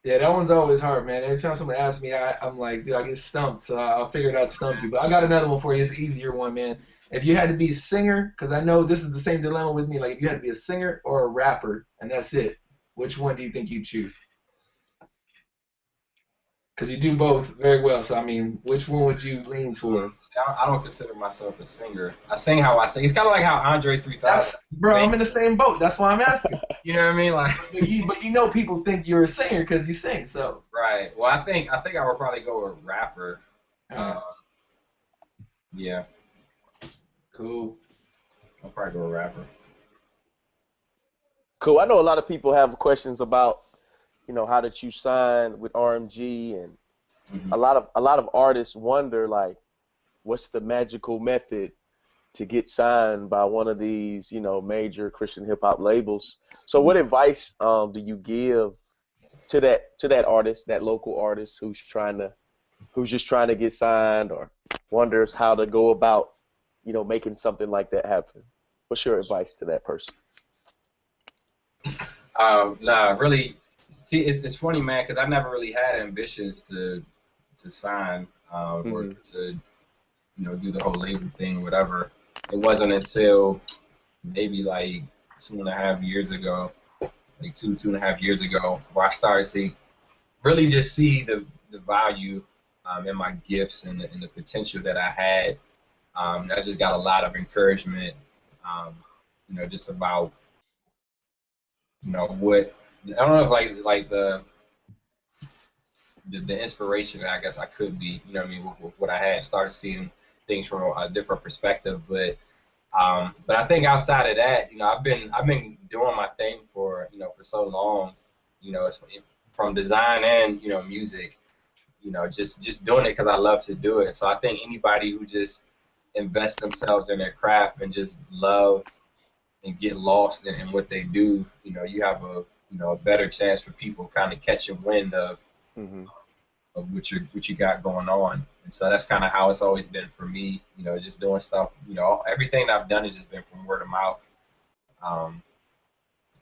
S10: yeah, that one's always hard, man. Every time somebody asks me, I'm like, dude, I get stumped, so I'll figure it out to stump you. But I got another one for you. It's an easier one, man. If you had to be a singer, because I know this is the same dilemma with me, like if you had to be a singer or a rapper, and that's it, which one do you think you'd choose? Because you do both very well, so I mean, which one would you lean towards?
S7: I don't consider myself a singer. I sing how I sing. It's kind of like how Andre 3000.
S10: Bro, I'm in the same boat. That's why I'm asking.
S7: You know what I mean? Like,
S10: but you know people think you're a singer because you sing, so.
S7: Right. Well, I think I would probably go with rapper. Yeah.
S10: Cool.
S7: I'll probably go with rapper.
S9: Cool. I know a lot of people have questions about, you know, how did you sign with RMG, and a lot of artists wonder, like, what's the magical method to get signed by one of these, you know, major Christian hip hop labels. So what advice do you give to that artist, that local artist who's just trying to get signed or wonders how to go about, you know, making something like that happen? What's your advice to that person?
S7: Really. See, it's funny, man, because I never really had ambitions to sign or to, you know, do the whole label thing, whatever. It wasn't until maybe like 2.5 years ago, like 2.5 years ago, where I started to really just see the value in my gifts and the potential that I had. I just got a lot of encouragement, you know, just about, you know, what. I don't know if like the inspiration that I guess I could be, you know what I mean, with what I had, started seeing things from a different perspective. But I think outside of that, you know, I've been doing my thing for, you know, for so long, you know, it's from design and, you know, music, you know, just doing it because I love to do it. So I think anybody who just invests themselves in their craft and just love and get lost in what they do, you know, you have a better chance for people kind of catching wind of what you got going on. And so that's kind of how it's always been for me, you know, just doing stuff, you know, everything that I've done has just been from word of mouth.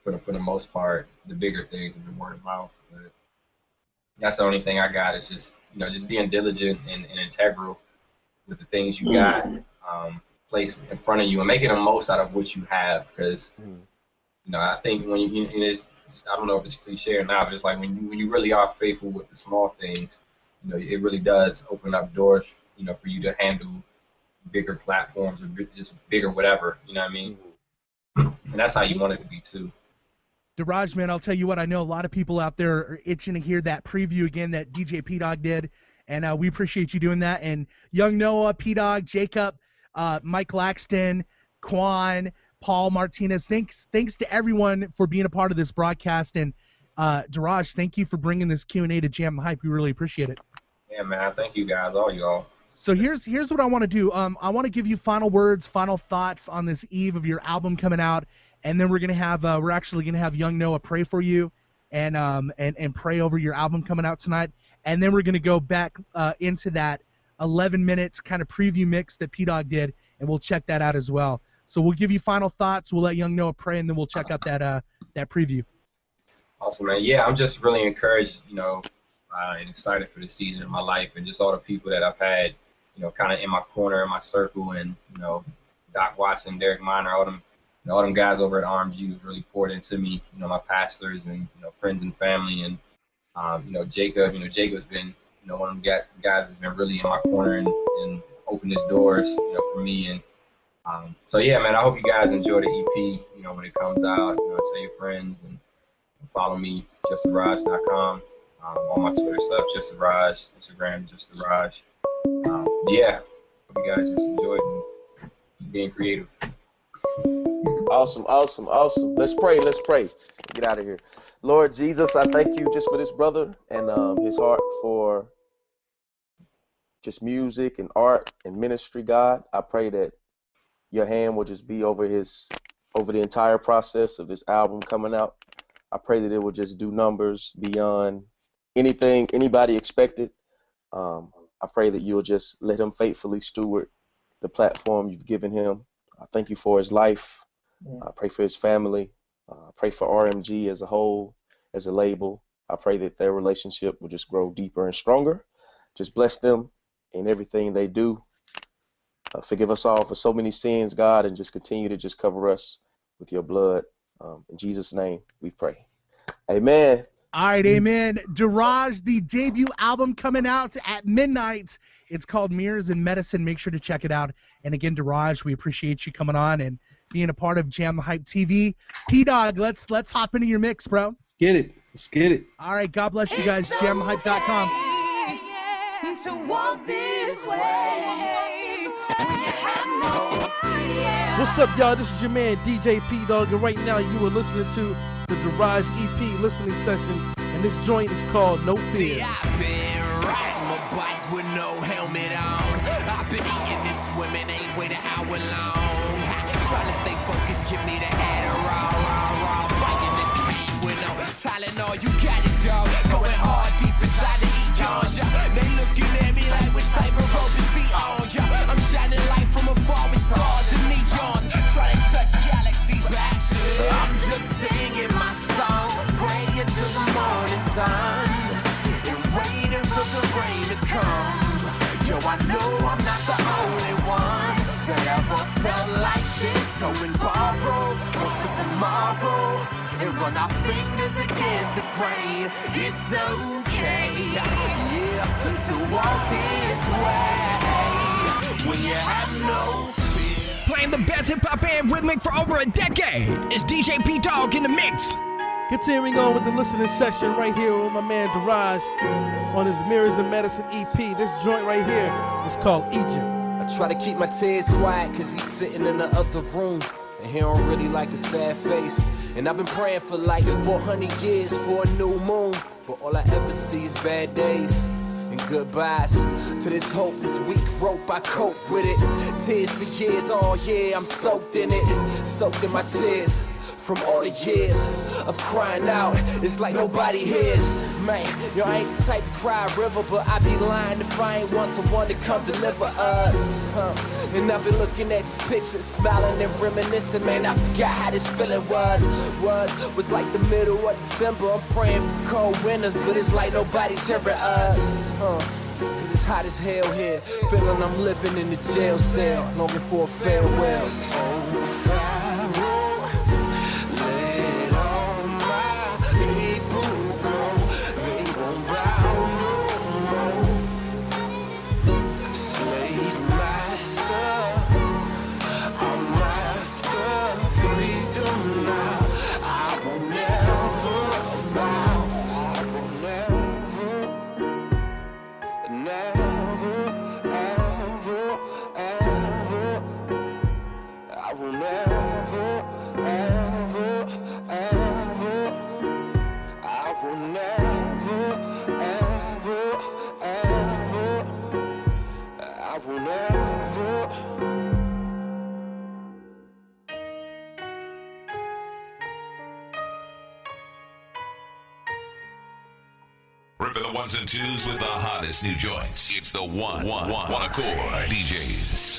S7: For the most part, the bigger things have been word of mouth. But that's the only thing I got is just, you know, just being diligent and integral with the things you got placed in front of you and making the most out of what you have. Because, you know, I think when you I don't know if it's cliche or not, but it's like when you really are faithful with the small things, you know, it really does open up doors, you know, for you to handle bigger platforms or just bigger whatever, you know what I mean? And that's how you want it to be too.
S6: Deraj, man, I'll tell you what, I know a lot of people out there are itching to hear that preview again that DJ P-Dog did, and we appreciate you doing that. And Young Noah, P-Dog, Jacob, Mike Laxton, Quan, Paul Martinez, thanks to everyone for being a part of this broadcast. And Deraj, thank you for bringing this Q&A to Jam the Hype. We really appreciate it.
S7: Yeah, man. Thank you guys, all y'all.
S6: So here's what I want to do. I want to give you final words, final thoughts on this eve of your album coming out, and then we're actually gonna have Young Noah pray for you, and pray over your album coming out tonight, and then we're gonna go back into that 11 minutes kind of preview mix that P-Dog did, and we'll check that out as well. So we'll give you final thoughts. We'll let Young Noah pray, and then we'll check out that preview.
S7: Awesome, man. Yeah, I'm just really encouraged, you know, and excited for the season of my life, and just all the people that I've had, you know, kind of in my corner, in my circle, and, you know, Doc Watson, Derek Minor, all them guys over at RMG who's really poured into me, you know, my pastors and, you know, friends and family, and, you know, Jacob's been, you know, one of them guys has been really in my corner and opened his doors, for me. And so yeah, man, I hope you guys enjoy the EP. When it comes out, tell your friends and follow me, justderaj.com. On my Twitter stuff, justderaj, Instagram, justderaj. Yeah, hope you guys just enjoy it and keep being creative.
S9: Awesome. Let's pray. Get out of here. Lord Jesus, I thank you just for this brother and his heart for just music and art and ministry, God. I pray that your hand will just be over the entire process of this album coming out. I pray that it will just do numbers beyond anything anybody expected. I pray that you'll just let him faithfully steward the platform you've given him. I thank you for his life. I pray for his family. I pray for RMG as a whole, as a label. I pray that their relationship will just grow deeper and stronger. Just bless them in everything they do. Forgive us all for so many sins, God, and just continue to just cover us with your blood. In Jesus' name we pray. Amen.
S6: All right, amen. Deraj, the debut album coming out at midnight. It's called Mirrors and Medicine. Make sure to check it out. And again, Deraj, we appreciate you coming on and being a part of Jam the Hype TV. P-Dog, let's hop into your mix, bro.
S8: Let's get it.
S6: All right, God bless you guys. JamTheHype.com.
S1: To walk this way when you have no fear.
S2: What's up, y'all? This is your man DJ P-Dog, and right now you are listening to the Deraj EP listening session, and this joint is called No Fear.
S3: Yeah, I've been riding my bike with no helmet on. I've been eating this swimming, ain't waiting an hour long. Trying to stay focused, give me the Adderall, raw, fighting this pain with no Tylenol. You got it, dog. Going hard deep inside the eons, yeah. They looking at me like what type of rope is he on, yeah. I'm shining light from afar with stars and neons, trying to touch galaxies, but actually I'm just singing my song, praying to the morning sun, and waiting for the rain to come. Yo, I know I'm not the only one that ever felt like this. Go and borrow, hope for tomorrow, and run our fingers against the grain. It's okay, yeah, to walk this way when you have no fear.
S4: Playing the best hip-hop and rhythmic for over a decade. It's DJ P-Dog in the mix.
S2: Continuing on with the listening session right here with my man Deraj on his Mirrors and Medicine EP. This joint right here is called Egypt.
S3: I try to keep my tears quiet cause he's sitting in the other room, and he don't really like a sad face. And I've been praying for like 400 years for a new moon, but all I ever see is bad days and goodbyes. To this hope, this weak rope, I cope with it. Tears for years, oh yeah, I'm soaked in it. Soaked in my tears from all the years of crying out. It's like nobody hears. Man, yo, I ain't the type to cry a river, but I be lying if I ain't want someone to come deliver us. And I've been looking at these pictures, smiling and reminiscing. Man, I forgot how this feeling was like the middle of December. I'm praying for cold winters, but it's like nobody's hearing us. Cause it's hot as hell here, feeling I'm living in the jail cell, longing for a farewell. Oh, Pharaoh, let all my people go. They won't bow no more. Slave master, I'm after freedom now. I will never bow. I will never, ever, ever. I will never, ever, ever. I will never, ever, ever. I will never.
S5: Ripping the ones and twos with the hottest new joints. It's the one accord DJs.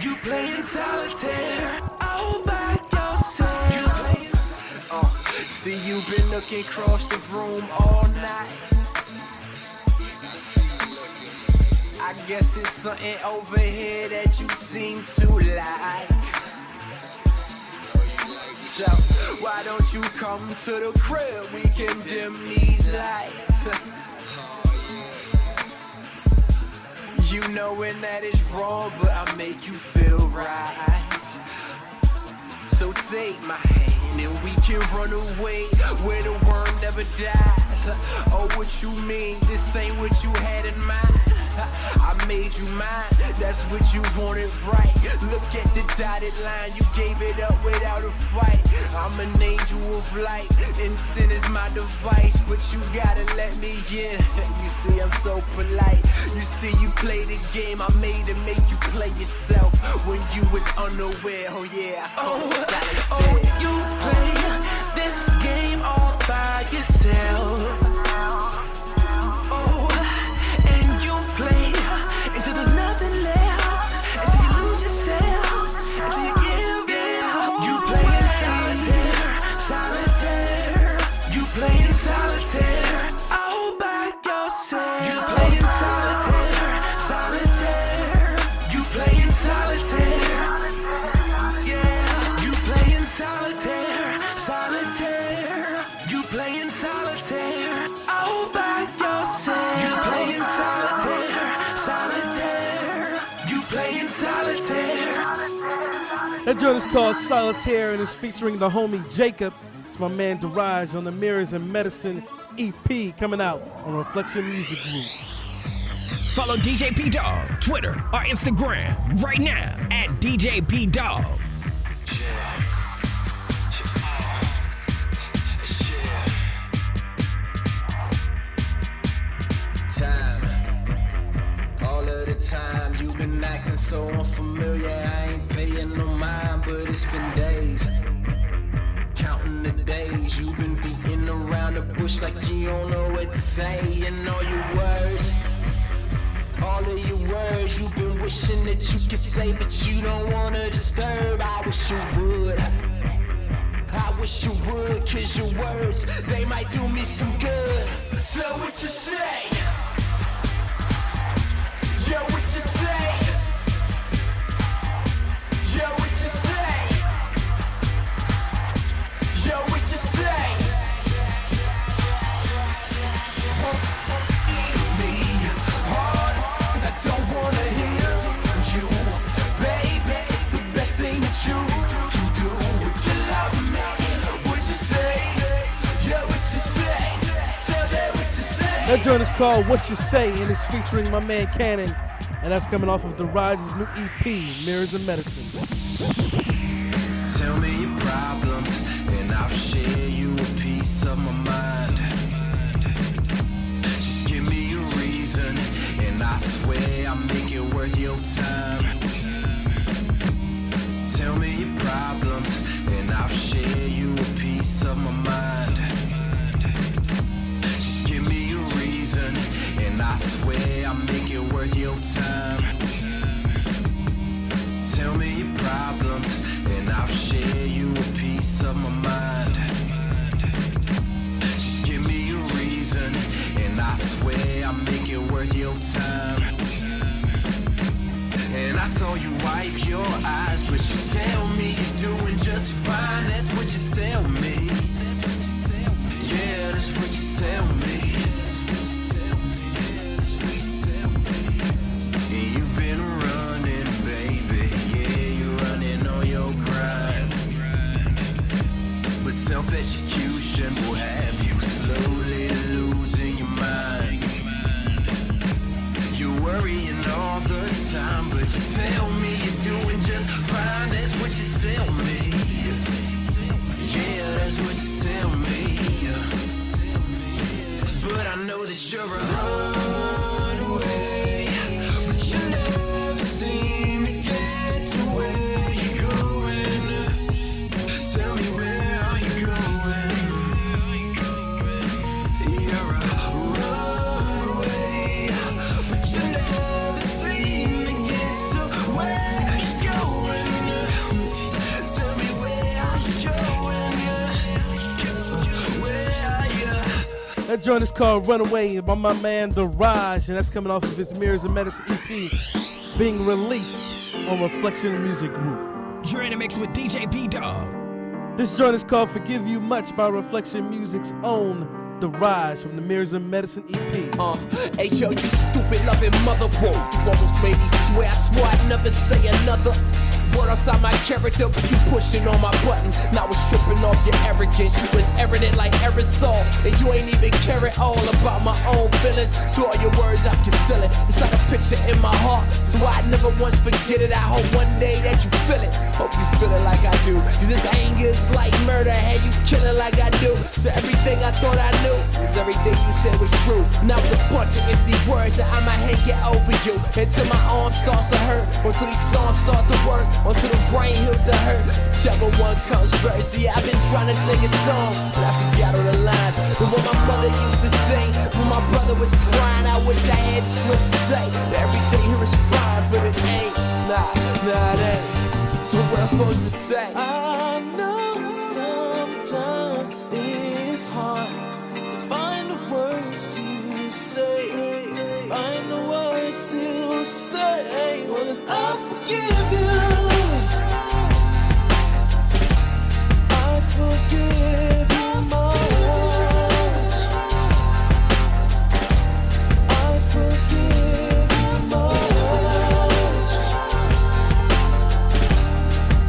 S1: You playing solitaire all by yourself.
S3: See, you've been looking across the room all night. I guess it's something over here that you seem to like. So, why don't you come to the crib? We can dim these lights. You knowing that it's wrong, but I make you feel right. So take my hand and we can run away where the worm never dies. Oh, what you mean? This ain't what you had in mind. I made you mine, that's what you wanted, right? Look at the dotted line, you gave it up without a fight. I'm an angel of light, and sin is my device. But you gotta let me in, you see I'm so polite. You see you play the game, I made to make you play yourself. When you was unaware, oh yeah, I call it silence.
S1: You play this game all by yourself. Play until there's nothing left, until you lose yourself, until you give in. You play in solitaire. You play in solitaire, all by yourself. You play in solitaire. You play in solitaire. Yeah, you play in solitaire. You play in solitaire, all by yourself. You play in solitaire. You play in solitaire.
S2: That joint is called Solitaire and it's featuring the homie Jacob. It's my man Deraj on the Mirrors and Medicine EP coming out on Reflection Music Group.
S4: Follow DJ P Dog, Twitter or Instagram right now at DJ P Dog.
S3: Time you've been acting so unfamiliar, I ain't paying no mind, but it's been days, counting the days. You've been beating around the bush like you don't know what to say, and all of your words, you've been wishing that you could say, but you don't wanna disturb. I wish you would, cause your words, they might do me some good. So what you say? Yo, what you say? Yo, what you say? Yo, what you say? Me hard, I don't wanna hear you, baby. It's the best thing that you do. You love me. What you say? Yo, what you say? Tell me what you say.
S2: That joint is called What You Say and it's featuring my man Cannon. And that's coming off of Deraj's new EP, Mirrors and Medicine.
S3: Tell me your problems, and I'll share you a piece of my mind. Just give me a reason, and I swear I'll make it worth your time. Tell me your problems, and I'll share you a piece of my mind. Just give me a reason, and I swear I'll make it worth your time. Tell me your problems, and I'll share you a piece of my mind. Just give me a reason, and I swear I'll make it worth your time. And I saw you wipe your eyes, but you tell me you're doing just fine. That's what you tell me. Yeah, that's what you tell me. You've been running, baby, yeah, you're running on your grind. But self-execution will have you slowly losing your mind. You're worrying all the time, but you tell me you're doing just fine. That's what you tell me. Yeah, that's what you tell me. But I know that you're a runaway, but you never seem to get to where you're going. Tell me, where are you going? You're a runaway, but you never seem to get to where you're going. Tell me, where are you going? Where are you?
S2: That joint is called Runaway by my man Deraj, and that's coming off of his Mirrors and Medicine EP being released on Reflection Music Group.
S4: You're in a mix with DJ P Dog.
S2: This joint is called Forgive You Much by Reflection Music's own Deraj from the Mirrors and Medicine EP.
S3: Hey yo, you stupid loving mother. Whoa, you almost made me swear. I swore I'd never say another word outside my character, but you pushing on my buttons. Now I was tripping off your arrogance. You was airing it like aerosol, and you ain't even care at all about my own feelings. So all your words I conceal it. It's like a picture in my heart, so I never once forget it. I hope one day that you feel it. Hope you feel it like I do, cause this anger is like murder. Hey, you kill it like I do. So everything I thought I knew is everything you said was true. Now it's a bunch of empty words that I might hate get over you. Until my arm starts to hurt, until these songs start to work, until the rain heals the hurt. Whichever one comes first. Yeah, I've been trying to sing a song, but I forgot all the lines. But what my mother used to sing when my brother was crying, I wish I had strength to say that everything here is fine, but it ain't. Nah, it ain't. So what I'm supposed to say?
S1: I know sometimes it's hard to find the words to say, to find the words to say. Well, if I forgive you, I forgive you much. I forgive you much.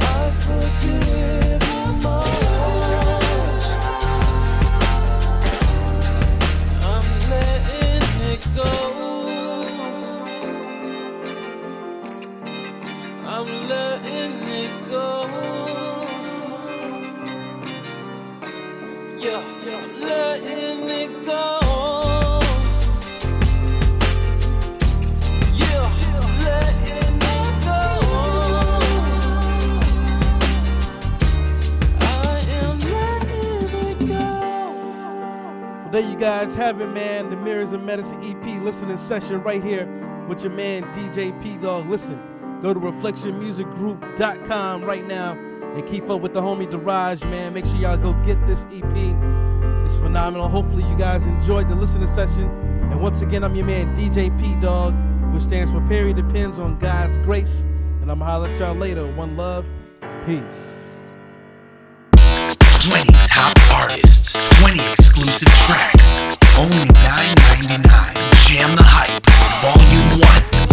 S1: I forgive you much. I'm letting it go. I'm letting it go. Yeah, I'm letting it go. Yeah, letting it go. I am letting it go.
S2: Well, there you guys have it, man. The Mirrors and Medicine EP listening session right here with your man DJ P Dog. Listen, go to reflectionmusicgroup.com right now and keep up with the homie Deraj, man. Make sure y'all go get this EP. It's phenomenal. Hopefully you guys enjoyed the listening session. And once again, I'm your man DJ P Dog, which stands for Perry Depends on God's Grace. And I'm gonna holler at y'all later. One love. Peace.
S14: 20 top artists, 20 exclusive tracks, only $9.99. Jam the Hype, Volume 1,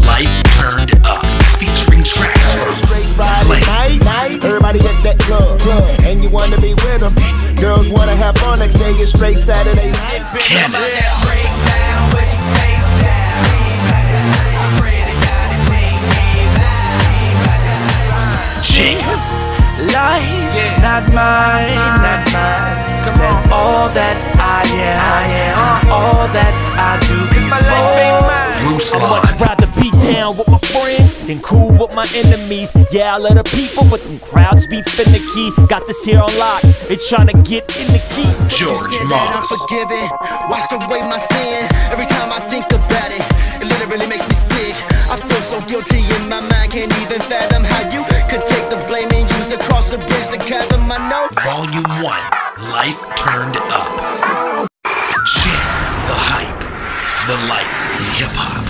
S14: Life Turned Up, featuring tracks from
S15: Friday night, everybody at that club, and you wanna be with them. Girls wanna have fun, next day is straight Saturday night.
S14: Kenna.
S15: Break down with your face down. I pray to God to take me back.
S14: James.
S16: Life, not mine, not mine. Let all that I am, all that I do be
S14: my life ain't mine.
S16: I'd much rather be down with my friends than cool with my enemies. Yeah, I love the people, but them crowds be finicky. Got this here on lock, they tryna get in the key.
S14: George
S15: You said that I'm forgiven, washed away my sin. Every time I think about it, it literally makes me sick. I feel so guilty in my mind, can't even fathom how you could take the blame and use it, cross the bridge, the chasm. I know.
S14: Volume 1, Life Turned Up. Jam the Hype, the life in hip hop.